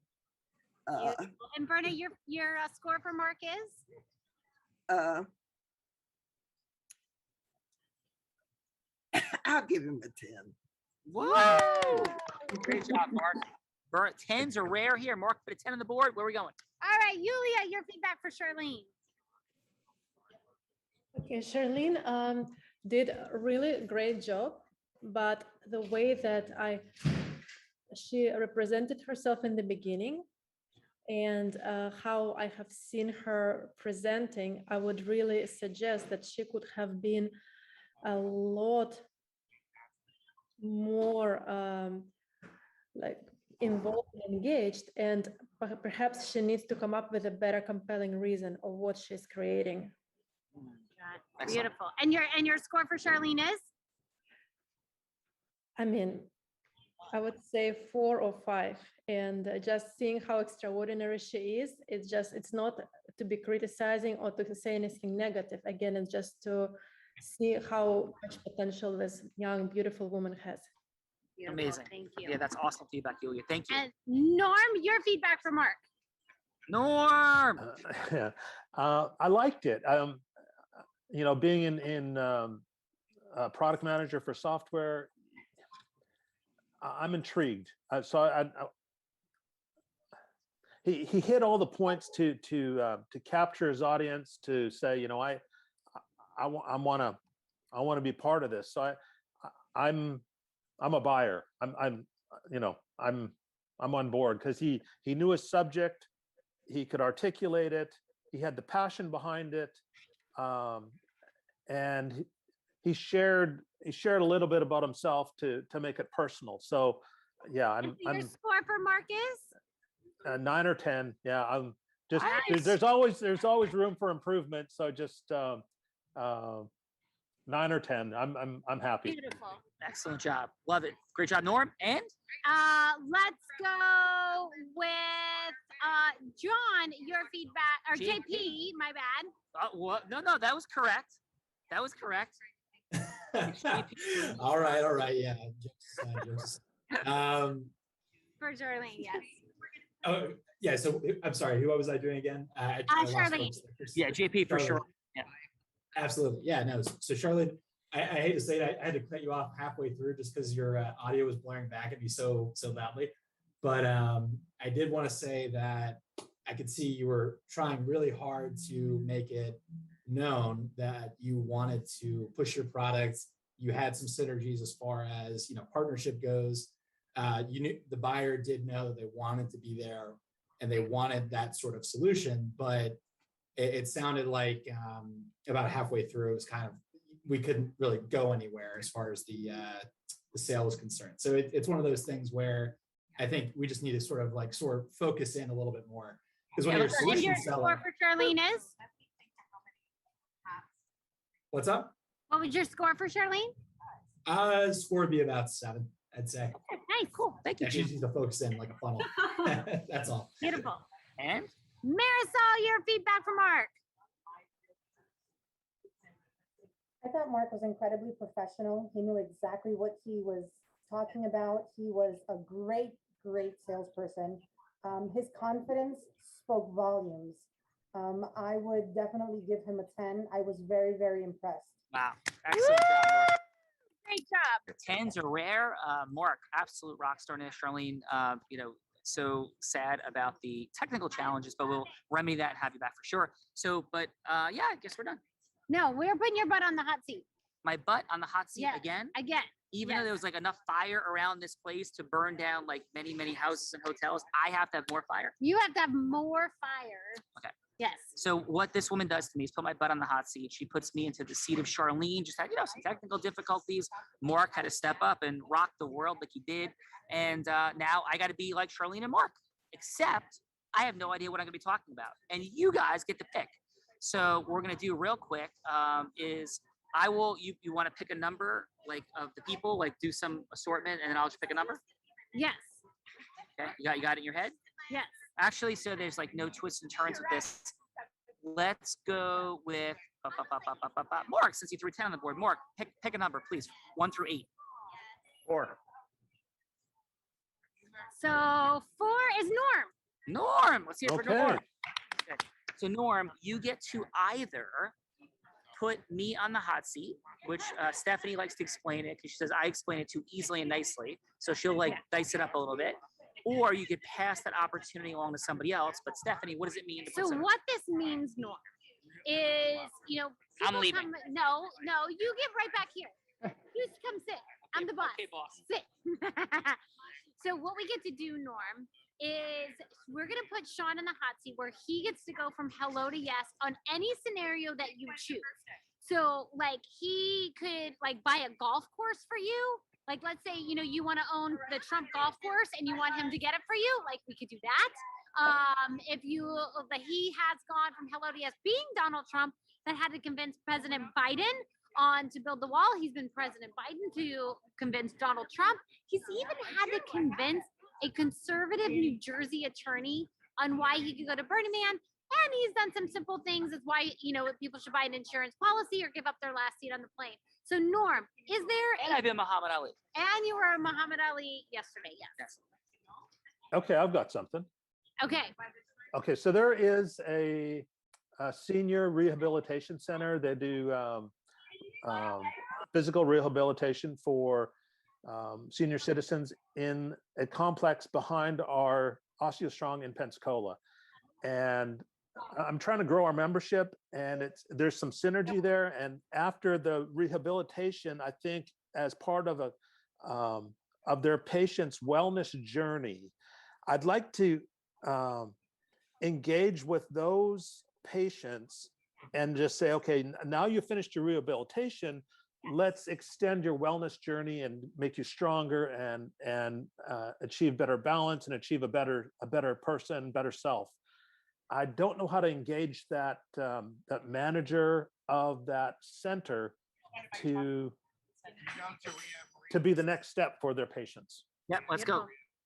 And Berna, your score for Mark is? I'll give him a 10. Whoa! Great job, Mark. 10s are rare here. Mark put a 10 on the board. Where are we going? All right, Yulia, your feedback for Charlene. Okay, Charlene did a really great job, but the way that she represented herself in the beginning and how I have seen her presenting, I would really suggest that she could have been a lot more like involved and engaged, and perhaps she needs to come up with a better compelling reason of what she's creating. Beautiful. And your score for Charlene is? I mean, I would say 4 or 5, and just seeing how extraordinary she is, it's not to be criticizing or to say anything negative. Again, it's just to see how much potential this young, beautiful woman has. Beautiful. Amazing. Thank you. Yeah, that's awesome feedback, Yulia. Thank you. And Norm, your feedback for Mark. Norm. Yeah, I liked it. You know, being in product manager for software, I'm intrigued. He hit all the points to capture his audience, to say, you know, I want to be part of this. So I'm a buyer. I'm on board, because he knew his subject, he could articulate it, he had the passion behind it, and he shared a little bit about himself to make it personal. So yeah, Your score for Mark is? 9 or 10. Yeah, I'm just Nice. there's always room for improvement. So just 9 or 10. I'm happy. Beautiful. Excellent job. Love it. Great job, Norm. And Let's go with John, your feedback, or JP, my bad. What? No, that was correct. That was correct. All right, yeah. Jokes. For Charlene, yes. Oh, yeah. So I'm sorry. Who was I doing again? I lost Charlene. focus. Yeah, JP for Charlene. sure. Yeah. Absolutely. Yeah. No. So Charlotte, I hate to say it, I had to cut you off halfway through just because your audio was blaring back at me so loudly. But I did want to say that I could see you were trying really hard to make it known that you wanted to push your products. You had some synergies as far as, you know, partnership goes. You knew the buyer did know they wanted to be there and they wanted that sort of solution, but it sounded like about halfway through, it was kind of, we couldn't really go anywhere as far as the sale was concerned. So it's one of those things where I think we just need to sort of focus in a little bit more. Because when you're solution your selling, score for Charlene is? what's up? What was your score for Charlene? Score would be about 7, I'd say. Okay, nice, cool. Thank you. Yeah, she needs to focus in like a funnel. That's all. Beautiful. And Marisol, your feedback for Mark. I thought Mark was incredibly professional. He knew exactly what he was talking about. He was a great salesperson. His confidence spoke volumes. I would definitely give him a 10. I was very, very impressed. wow, excellent job, Mark. Great job. 10s are rare. Mark, absolute rock star. Charlene, so sad about the technical challenges, but we'll remedy that and have you back for sure. So, but yeah, I guess we're done. No, we're putting your butt on the hot seat. My butt on the hot seat Yes, again? Again. Even though there was like enough fire around this place to burn down like many houses and hotels, I have to have more fire. You have to have more fire. Okay. Yes. So what this woman does to me is put my butt on the hot seat. She puts me into the seat of Charlene, just had, some technical difficulties. Mark had to step up and rock the world like he did. And now I got to be like Charlene and Mark, except I have no idea what I'm going to be talking about. And you guys get to pick. So what we're going to do real quick is you want to pick a number, like of the people, like do some assortment, and then I'll just pick a number? Yes. Okay, you got it in your head? Yes. Actually, so there's like no twists and turns with this. Let's go with Mark, since you threw 10 on the board. Mark, pick a number, please. 1 through 8. 4. So 4 is Norm. Norm, let's hear it for Norm. Okay. So Norm, you get to either put me on the hot seat, which Stephanie likes to explain it because she says I explain it too easily and nicely. So she'll dice it up a little bit. Or you could pass that opportunity along to somebody else. But Stephanie, what does it mean? So what this means, Norm, is, I'm leaving. No, you get right back here. You come sit. I'm the boss. Okay, boss. Sit. So what we get to do, Norm, is we're going to put Sean in the hot seat where he gets to go from hello to yes on any scenario that you choose. So he could buy a golf course for you. Let's say, you want to own the Trump golf course and you want him to get it for you. We could do that. If he has gone from hello to yes being Donald Trump that had to convince President Biden to build the wall. He's been President Biden to convince Donald Trump. He's even had to convince a conservative New Jersey attorney on why he could go to Burning Man. And he's done some simple things as why, people should buy an insurance policy or give up their last seat on the plane. So Norm, is there And I've been Muhammad Ali. And you were Muhammad Ali yesterday, yes. Okay, I've got something. Okay. Okay, so there is a senior rehabilitation center. They do physical rehabilitation for senior citizens in a complex behind our OsteoStrong in Pensacola. And I'm trying to grow our membership, and there's some synergy there. And after the rehabilitation, I think as part of their patient's wellness journey, I'd like to engage with those patients and just say, okay, now you finished your rehabilitation. Let's extend your wellness journey and make you stronger and achieve better balance and achieve a better person, better self. I don't know how to engage that manager of that center to be the next step for their patients. Yep, let's go.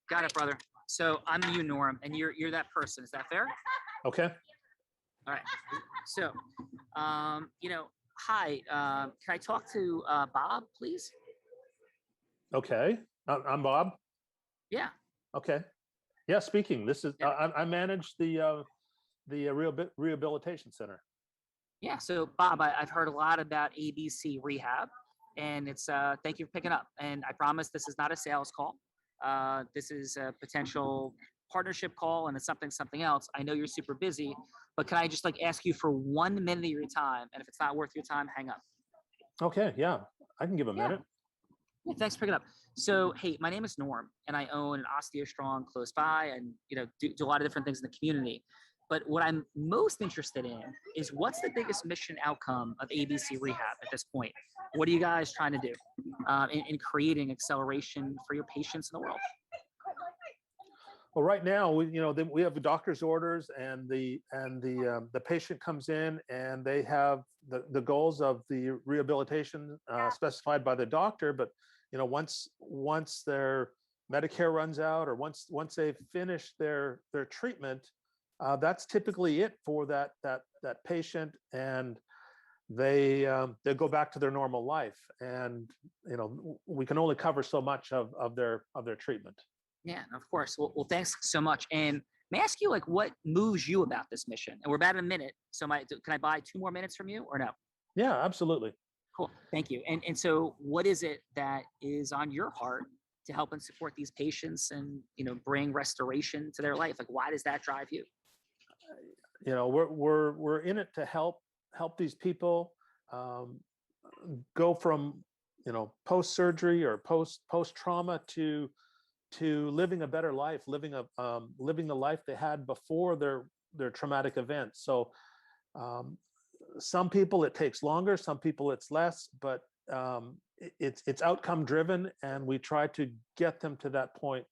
Got it, brother. So I'm you, Norm, and you're that person. Is that fair? Okay. All right. So, hi. Can I talk to Bob, please? Okay. I'm Bob. Yeah. Okay. Yeah, speaking. This is I manage the rehabilitation center. Yeah. So Bob, I've heard a lot about ABC Rehab, and it's thank you for picking up. And I promise this is not a sales call. This is a potential partnership call, and it's something else. I know you're super busy, but can I just ask you for 1 minute of your time? And if it's not worth your time, hang up. Okay. Yeah, I can give a minute. Yeah, thanks for picking up. So, hey, my name is Norm, and I own an OsteoStrong close by, and do a lot of different things in the community. But what I'm most interested in is what's the biggest mission outcome of ABC Rehab at this point? What are you guys trying to do in creating acceleration for your patients in the world? Well, right now, we have the doctor's orders, and the patient comes in, and they have the goals of the rehabilitation specified by the doctor. But once their Medicare runs out, or once they've finished their treatment, that's typically it for that patient, and they go back to their normal life. And we can only cover so much of their treatment. Yeah, of course. Well, thanks so much. And may I ask you, what moves you about this mission? And we're about a minute, so can I buy 2 more minutes from you, or no? Yeah, absolutely. Cool, thank you. And so, what is it that is on your heart to help and support these patients and bring restoration to their life? Why does that drive you? We're in it to help these people go from post surgery or post trauma to living a better life, living the life they had before their traumatic events. So some people it takes longer, some people it's less, but it's outcome driven, and we try to get them to that point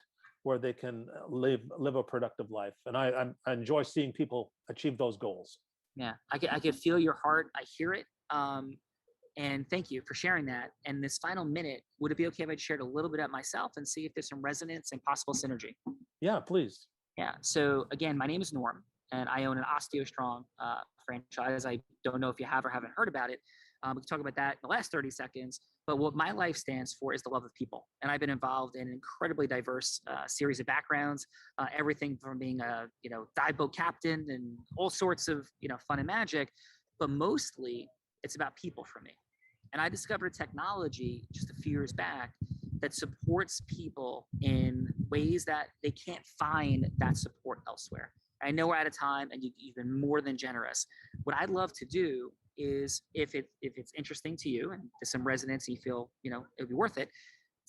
where they can live a productive life. And I enjoy seeing people achieve those goals. Yeah, I could feel your heart. I hear it. And thank you for sharing that. And this final minute, would it be okay if I shared a little bit about myself and see if there's some resonance and possible synergy? Yeah, please. Yeah. So again, my name is Norm, and I own an OsteoStrong franchise. I don't know if you have or haven't heard about it. We can talk about that in the last 30 seconds. But what my life stands for is the love of people. And I've been involved in an incredibly diverse series of backgrounds, everything from being a dive boat captain and all sorts of fun and magic, but mostly it's about people for me. And I discovered technology just a few years back that supports people in ways that they can't find that support elsewhere. I know we're out of time, and you've been more than generous. What I'd love to do is, if it's interesting to you and there's some resonance and you feel it would be worth it,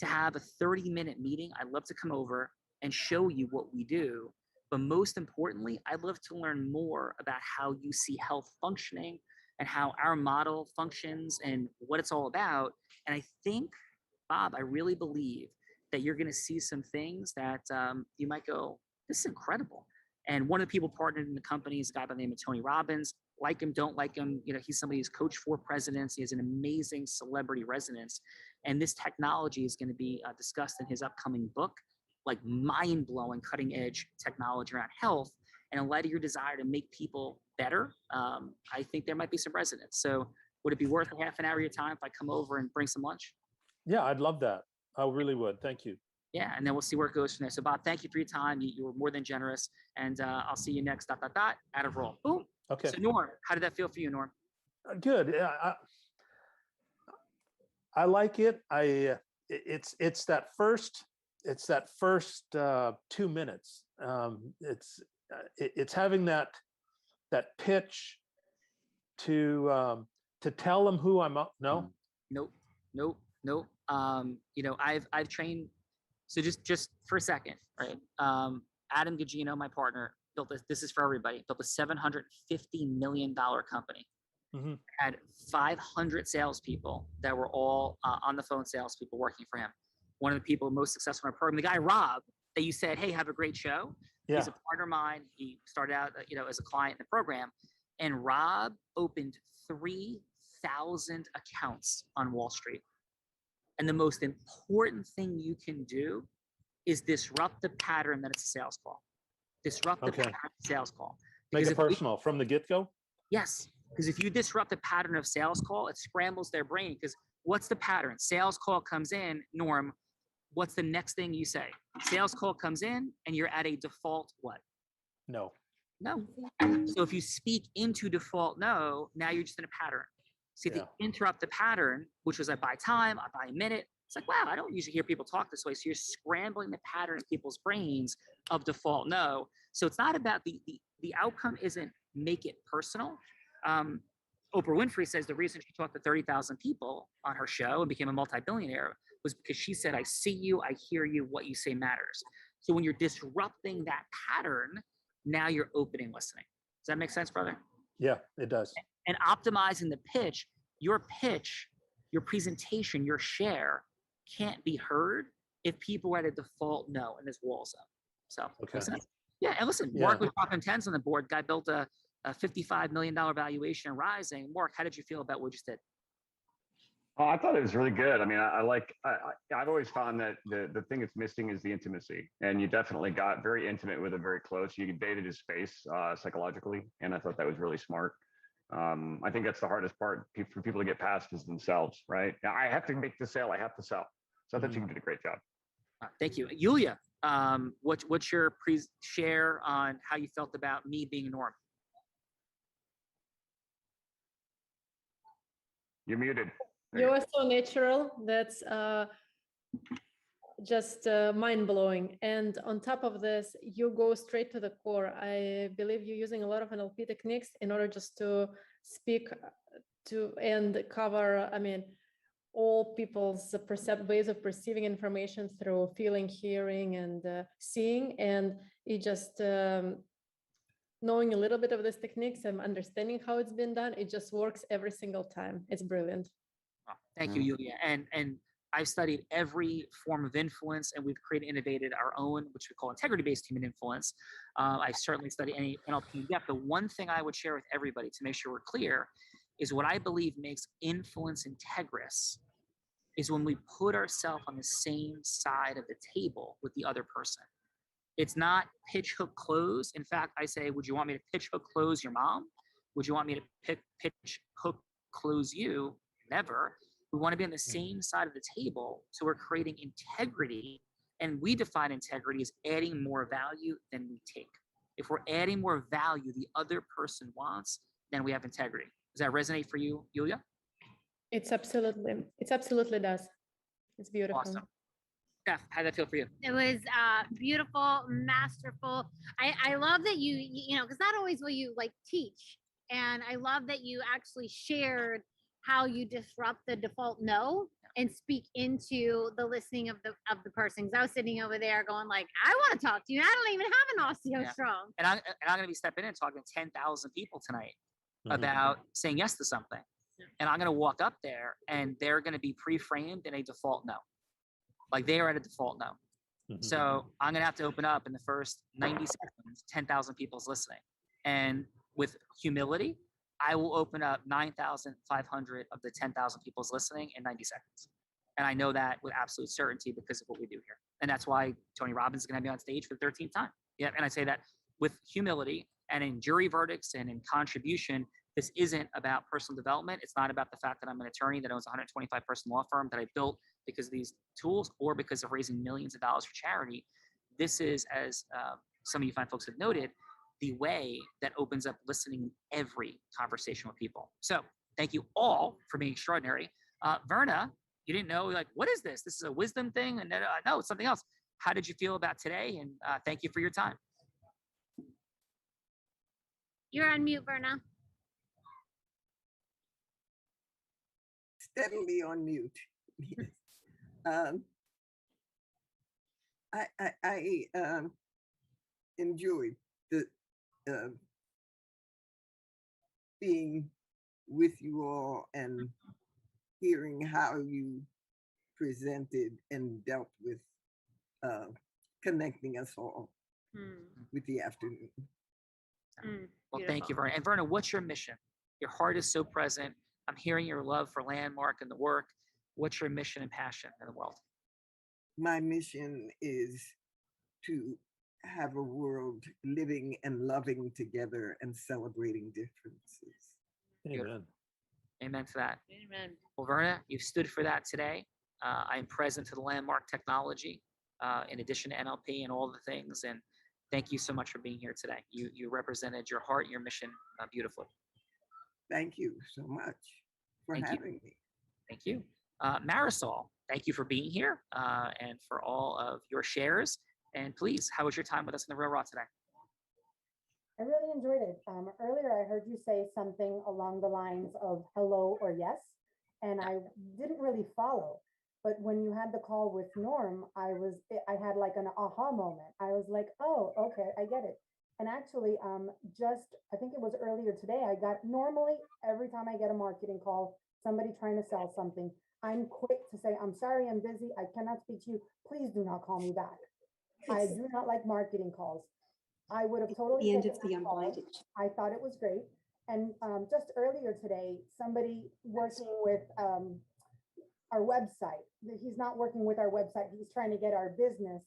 to have a 30-minute meeting. I'd love to come over and show you what we do. But most importantly, I'd love to learn more about how you see health functioning and how our model functions and what it's all about. And I think, Bob, I really believe that you're going to see some things that you might go, this is incredible. And one of the people partnered in the company is a guy by the name of Tony Robbins. Like him, don't like him. He's somebody who's coached 4 presidents. He has an amazing celebrity resonance. And this technology is going to be discussed in his upcoming book, like mind-blowing, cutting-edge technology around health. And in light of your desire to make people better, I think there might be some resonance. So would it be worth a half an hour of your time if I come over and bring some lunch? Yeah, I'd love that. I really would. Thank you. Yeah, and then we'll see where it goes from there. So Bob, thank you for your time. You were more than generous. And I'll see you next, ... out of roll. Boom. Okay. So Norm, how did that feel for you, Norm? Good. I like it. It's that first 2 minutes. It's having that pitch to tell them who I'm up. No. Nope. I've trained. So just for a second, right? Adam Gugino, my partner, built this. This is for everybody. Built a $750 million company. Mm-hmm. Had 500 salespeople that were all on the phone salespeople working for him. One of the people most successful in our program, the guy Rob, that you said, hey, have a great show. Yeah. He's a partner of mine. He started out, as a client in the program, and Rob opened 3,000 accounts on Wall Street. And the most important thing you can do is disrupt the pattern that it's a sales call. Disrupt the pattern of sales call. Make it personal from the get-go? Yes, because if you disrupt the pattern of sales call, it scrambles their brain. Because what's the pattern? Sales call comes in, Norm, what's the next thing you say? Sales call comes in and you're at a default what? No. So if you speak into default no, now you're just in a pattern. So if you interrupt the pattern, which was I buy time, I buy a minute. It's like, wow, I don't usually hear people talk this way. So you're scrambling the pattern in people's brains of default no. So it's not about the outcome isn't make it personal. Oprah Winfrey says the reason she talked to 30,000 people on her show and became a multi-billionaire was because she said, I see you, I hear you, what you say matters. So when you're disrupting that pattern, now you're opening listening. Does that make sense, brother? Yeah, it does. And optimizing the pitch, your presentation, your share can't be heard if people are at a default no and there's walls up. So, makes sense? Yeah, and listen, Mark was dropping tens on the board. Guy built a $55 million valuation and rising. Mark, how did you feel about what you just did? Oh, I thought it was really good. I mean, I've always found that the thing that's missing is the intimacy, and you definitely got very intimate with him, very close. You dated his space psychologically, and I thought that was really smart. I think that's the hardest part for people to get past is themselves, right? I have to make the sale. I have to sell. So I thought you did a great job. Thank you. Yulia, what's your share on how you felt about me being Norm? You're muted. You are so natural. That's just mind-blowing. And on top of this, you go straight to the core. I believe you're using a lot of NLP techniques in order just to speak to and cover, all people's ways of perceiving information through feeling, hearing, and seeing. And it just knowing a little bit of these techniques and understanding how it's been done, it just works every single time. It's brilliant. Oh, thank you, Yulia. And I've studied every form of influence, and we've created, innovated our own, which we call integrity-based human influence. I certainly study any NLP in depth. The one thing I would share with everybody to make sure we're clear is what I believe makes influence integrous is when we put ourselves on the same side of the table with the other person. It's not pitch, hook, close. In fact, I say, would you want me to pitch, hook, close your mom? Would you want me to pitch, hook, close you? Never. We want to be on the same side of the table. So we're creating integrity. And we define integrity as adding more value than we take. If we're adding more value the other person wants, then we have integrity. Does that resonate for you, Yulia? It absolutely does. It's beautiful. Awesome. Steph, how did that feel for you? It was beautiful, masterful. I love that you know, because not always will you like teach. And I love that you actually shared how you disrupt the default no and speak into the listening of the person. Because I was sitting over there going like, I want to talk to you. I don't even have an osteo strong. And I'm going to be stepping in and talking to 10,000 people tonight about saying yes to something. And I'm going to walk up there and they're going to be pre-framed in a default no. Like they are at a default no. So I'm going to have to open up in the first 90 seconds, 10,000 people's listening. And with humility, I will open up 9,500 of the 10,000 people's listening in 90 seconds. And I know that with absolute certainty because of what we do here. And that's why Tony Robbins is going to be on stage for the 13th time. Yeah. And I say that with humility and in jury verdicts and in contribution. This isn't about personal development. It's not about the fact that I'm an attorney that owns a 125 person law firm that I built because of these tools or because of raising millions of dollars for charity. This is, as some of you fine folks have noted, the way that opens up listening in every conversation with people. So thank you all for being extraordinary. Verna, you didn't know, like, what is this? This is a wisdom thing? And no, it's something else. How did you feel about today? And thank you for your time. You're on mute, Verna. Steadily on mute. I enjoyed the being with you all and hearing how you presented and dealt with connecting us all with the afternoon. Well, thank you, Verna. And Verna, what's your mission? Your heart is so present. I'm hearing your love for Landmark and the work. What's your mission and passion in the world? My mission is to have a world living and loving together and celebrating differences. Amen. Amen to that. Amen. Well, Verna, you've stood for that today. I'm present to the Landmark technology, in addition to NLP and all the things. And thank you so much for being here today. You represented your heart, your mission beautifully. Thank you so much for having me. Thank you. Marisol, thank you for being here and for all of your shares. And please, how was your time with us in the Real Raw today? I really enjoyed it. Earlier, I heard you say something along the lines of hello or yes, and I didn't really follow. But when you had the call with Norm, I had like an aha moment. I was like, oh, okay, I get it. And actually, I think it was earlier today, normally every time I get a marketing call, somebody trying to sell something, I'm quick to say, I'm sorry, I'm busy, I cannot speak to you, please do not call me back. I do not like marketing calls. I would have totally The end taken of the that call. Unblinded. I thought it was great. And just earlier today, somebody working with our website, he's not working with our website, he's trying to get our business.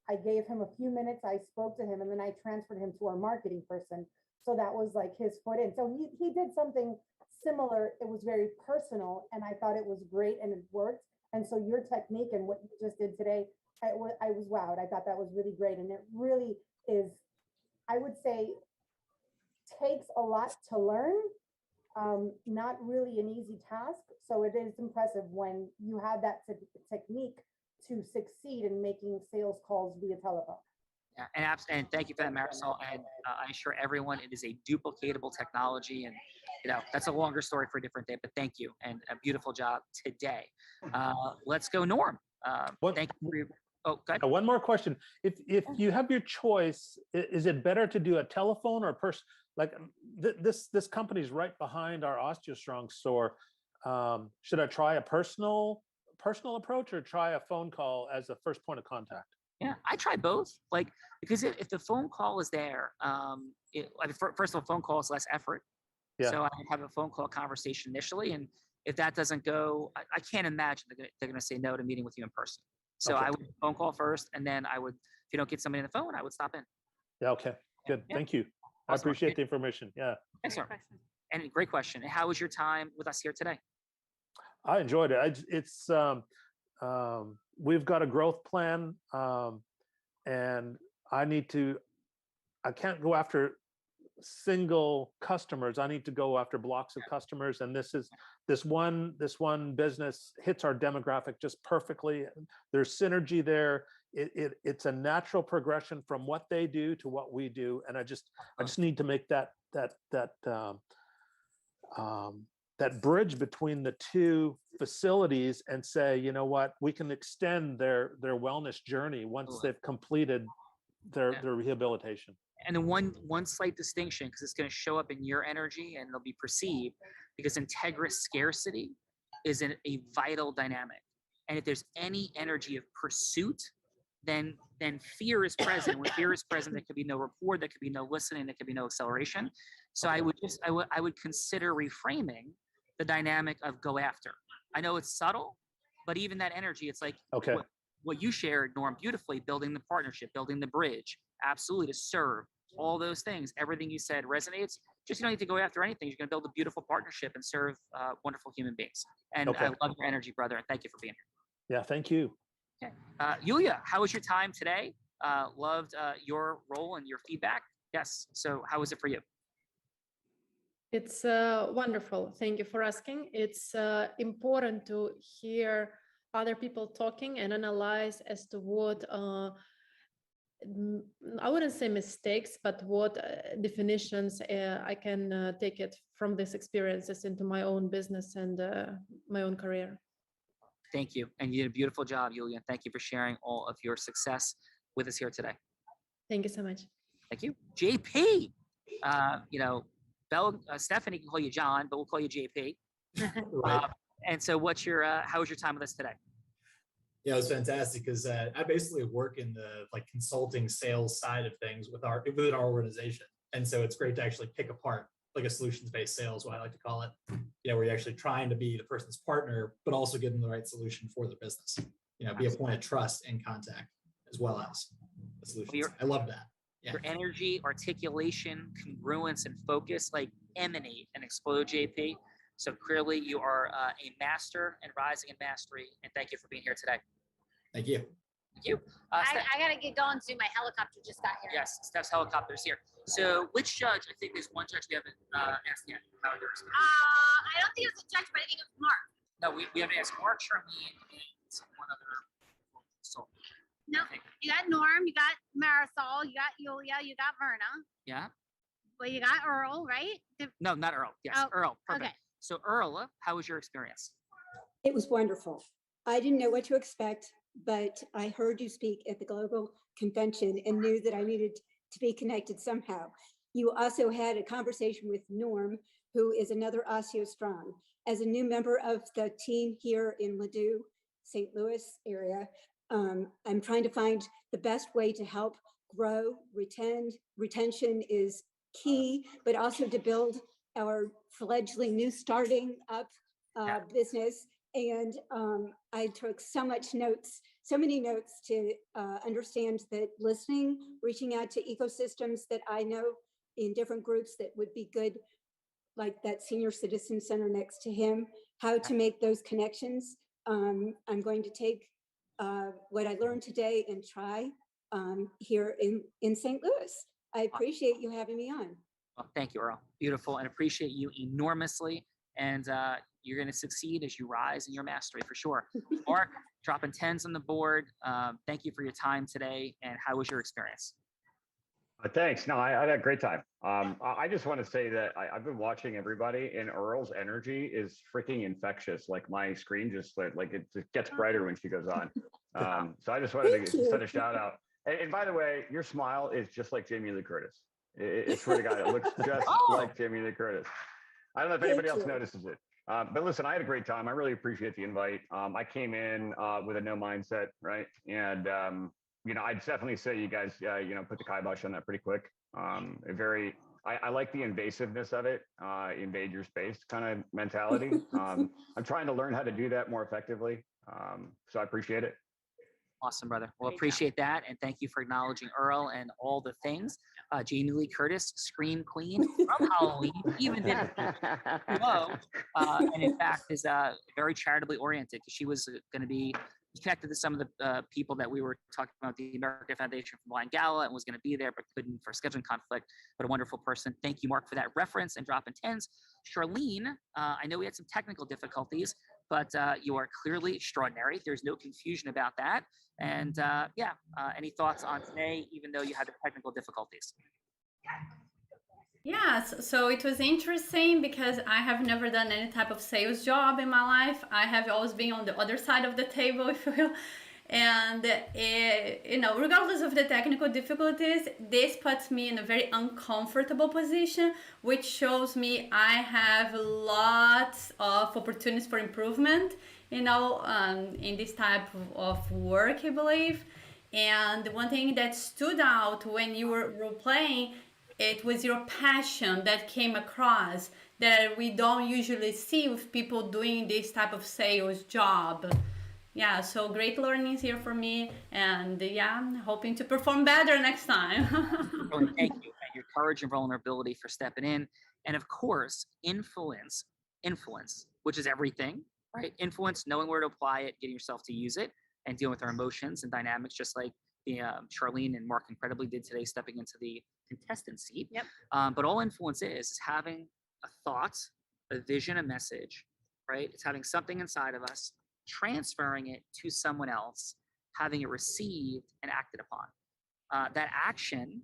I gave him a few minutes, I spoke to him, and then I transferred him to our marketing person. So that was like his foot in. So he did something similar. It was very personal, and I thought it was great and it worked. And so your technique and what you just did today, I was wowed. I thought that was really great. And it really is, I would say, takes a lot to learn. Not really an easy task. So it is impressive when you have that technique to succeed in making sales calls via telephone. Yeah, and thank you for that, Marisol. And I assure everyone it is a duplicatable technology. And, that's a longer story for a different day, but thank you. And a beautiful job today. Let's go, Norm. Thank you for your, Oh, good. One more question. If you have your choice, is it better to do a telephone or a person? Like this company's right behind our OsteoStrong store. Should I try a personal approach or try a phone call as a first point of contact? Yeah, I try both. Like, because if the phone call is there, first of all, phone call is less effort. Yeah. So I have a phone call conversation initially, and if that doesn't go, I can't imagine they're going to say no to meeting with you in person. So Okay. I would phone call first, and then I would, if you don't get somebody on the phone, I would stop in. Yeah. Okay. Good. Yeah. Thank you. I Awesome. appreciate the information. Yeah. Thanks, sir. And great question. How was your time with us here today? I enjoyed it. We've got a growth plan, and I can't go after single customers. I need to go after blocks of customers, and this one business hits our demographic just perfectly. There's synergy there. It's a natural progression from what they do to what we do, and I just need to make that bridge between the two facilities and say, you know what, we can extend their wellness journey once they've completed their rehabilitation. And then one slight distinction, because it's going to show up in your energy and it'll be perceived, because integrous scarcity is a vital dynamic. And if there's any energy of pursuit, then fear is present. When fear is present, there could be no rapport, there could be no listening, there could be no acceleration. So I would consider reframing the dynamic of go after. I know it's subtle, but even that energy, it's like what you shared, Norm, beautifully, building the partnership, building the bridge, absolutely, to serve, all those things. Everything you said resonates. Just, you don't need to go after anything. You're going to build a beautiful partnership and serve wonderful human beings. And I love your energy, brother, and thank you for being here. Yeah, thank you. Okay. Yulia, how was your time today? Loved your role and your feedback. Yes. So how was it for you? It's wonderful. Thank you for asking. It's important to hear other people talking and analyze as to what I wouldn't say mistakes, but what definitions I can take it from these experiences into my own business and my own career. Thank you. And you did a beautiful job, Yulia. Thank you for sharing all of your success with us here today. Thank you so much. Thank you. JP, Stephanie can call you John, but we'll call you JP. Right. And so how was your time with us today? Yeah, it was fantastic because I basically work in the consulting sales side of things within our organization. And so it's great to actually pick apart like a solutions-based sales, what I like to call it, where you're actually trying to be the person's partner, but also give them the right solution for their business, be a point of trust and contact as well as the solutions. I love that. Yeah. Your energy, articulation, congruence, and focus emanate and explode, JP. So clearly you are a master and rising in mastery. And thank you for being here today. Thank you. Thank you. I got to get going soon. My helicopter just got here. Yes, Steph's helicopter's here. So which judge? I think there's one judge we haven't asked yet. I don't think it was a judge, but I think it was Mark. No, we haven't asked Mark, Charlene, and one other. No, you got Norm, you got Marisol, you got Yulia, you got Verna. Yeah. Well, you got Earl, right? No, not Earl. Yes, Earl. Perfect. Okay. So Earl, how was your experience? It was wonderful. I didn't know what to expect, but I heard you speak at the global convention and knew that I needed to be connected somehow. You also had a conversation with Norm, who is another OsteoStrong. As a new member of the team here in Ladue, St. Louis area, I'm trying to find the best way to help grow, retention is key, but also to build our fledgling new starting up business. And I took so many notes to understand that listening, reaching out to ecosystems that I know in different groups that would be good, like that senior citizen center next to him, how to make those connections. I'm going to take what I learned today and try here in St. Louis. I appreciate you having me on. Well, thank you, Earl. Beautiful, and appreciate you enormously. And you're going to succeed as you rise in your mastery for sure. Mark, dropping 10s on the board. Thank you for your time today. And how was your experience? Thanks. No, I had a great time. I just want to say that I've been watching everybody, and Earl's energy is freaking infectious. Like my screen just it just gets brighter when she goes on. So I just wanted to send a shout out. And by the way, your smile is just like Jamie Lee Curtis. I swear to God, it looks just like Jamie Lee Curtis. I don't know if anybody else notices it. But listen, I had a great time. I really appreciate the invite. I came in with a no mindset, right? And, I'd definitely say you guys, put the kibosh on that pretty quick. I like the invasiveness of it, invade your space kind of mentality. I'm trying to learn how to do that more effectively. So I appreciate it. Awesome, brother. Well, appreciate that. And thank you for acknowledging Earl and all the things. Jamie Lee Curtis, Scream Queen from Halloween, even did hello. And in fact is very charitably oriented because she was going to be connected to some of the people that we were talking about, the American Foundation for Blind Gala, and was going to be there, but couldn't for scheduling conflict, but a wonderful person. Thank you, Mark, for that reference and dropping 10s. Charlene, I know we had some technical difficulties, but you are clearly extraordinary. There's no confusion about that. And any thoughts on today, even though you had the technical difficulties? Yes, so it was interesting because I have never done any type of sales job in my life. I have always been on the other side of the table, if you will. And, regardless of the technical difficulties, this puts me in a very uncomfortable position, which shows me I have lots of opportunities for improvement, in this type of work, I believe. And one thing that stood out when you were role-playing, it was your passion that came across that we don't usually see with people doing this type of sales job. Yeah, so great learnings here for me, and hoping to perform better next time. Really, thank you. And your courage and vulnerability for stepping in. And of course, influence, which is everything, right? Influence, knowing where to apply it, getting yourself to use it, and dealing with our emotions and dynamics, just like the Charlene and Mark incredibly did today, stepping into the contestant seat. Yep. But all influence is having a thought, a vision, a message, right? It's having something inside of us, transferring it to someone else, having it received and acted upon. That action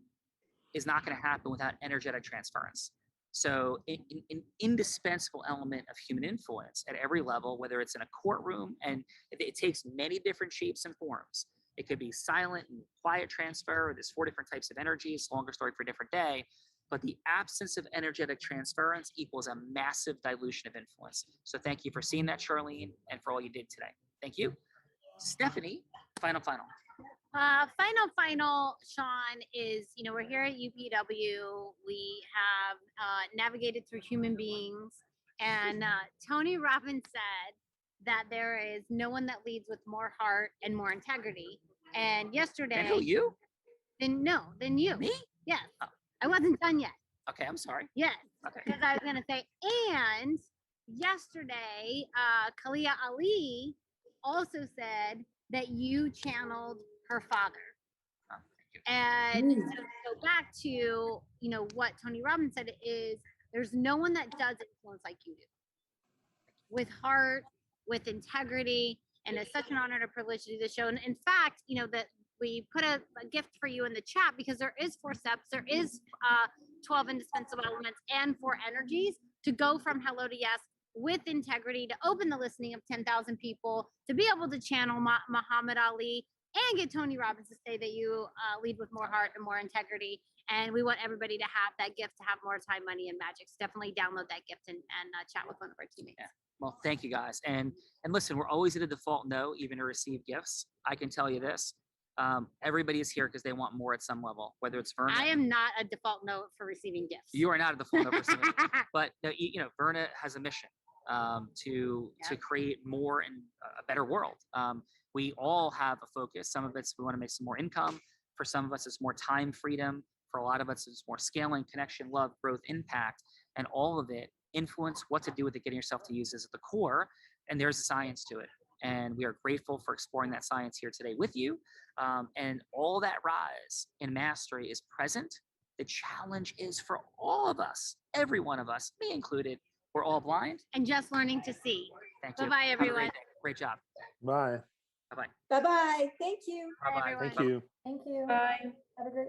is not going to happen without energetic transference. So an indispensable element of human influence at every level, whether it's in a courtroom, and it takes many different shapes and forms. It could be silent and quiet transfer. There's 4 different types of energies, longer story for a different day. But the absence of energetic transference equals a massive dilution of influence. So thank you for seeing that, Charlene, and for all you did today. Thank you. Stephanie, final. Final, Sean, is, we're here at UPW. We have navigated through human beings. And Tony Robbins said that there is no one that leads with more heart and more integrity. And yesterday. And who, you? Then you. Me? Yes. Oh. I wasn't done yet. Okay, I'm sorry. Yes. Okay. Because I was going to say, and yesterday, Kalia Ali also said that you channeled her father. Oh, thank you. And so to go back to, what Tony Robbins said is there's no one that does influence like you do. With heart, with integrity, and it's such an honor and a privilege to do this show. And in fact, that we put a gift for you in the chat because there is 4 steps. There is 12 indispensable elements and 4 energies to go from hello to yes with integrity, to open the listening of 10,000 people, to be able to channel Muhammad Ali, and get Tony Robbins to say that you lead with more heart and more integrity. And we want everybody to have that gift, to have more time, money, and magic. So definitely download that gift and chat with one of our teammates. Yeah. Well, thank you guys. And listen, we're always at a default no, even to receive gifts. I can tell you this. Everybody is here because they want more at some level, whether it's Verna. I am not a default no for receiving gifts. You are not a default no for receiving gifts. But Verna has a mission to create more and a better world. We all have a focus. Some of it's we want to make some more income. For some of us, it's more time freedom. For a lot of us, it's more scaling, connection, love, growth, impact, and all of it. Influence, what to do with it, getting yourself to use is at the core, and there's a science to it. And we are grateful for exploring that science here today with you. And all that rise in mastery is present. The challenge is for all of us, every one of us, me included. We're all blind and just learning to see. Thank you. Bye-bye, everyone. Great job. Bye. Bye-bye. Bye-bye. Thank you. Bye-bye. Thank you. Thank you. Bye. Have a great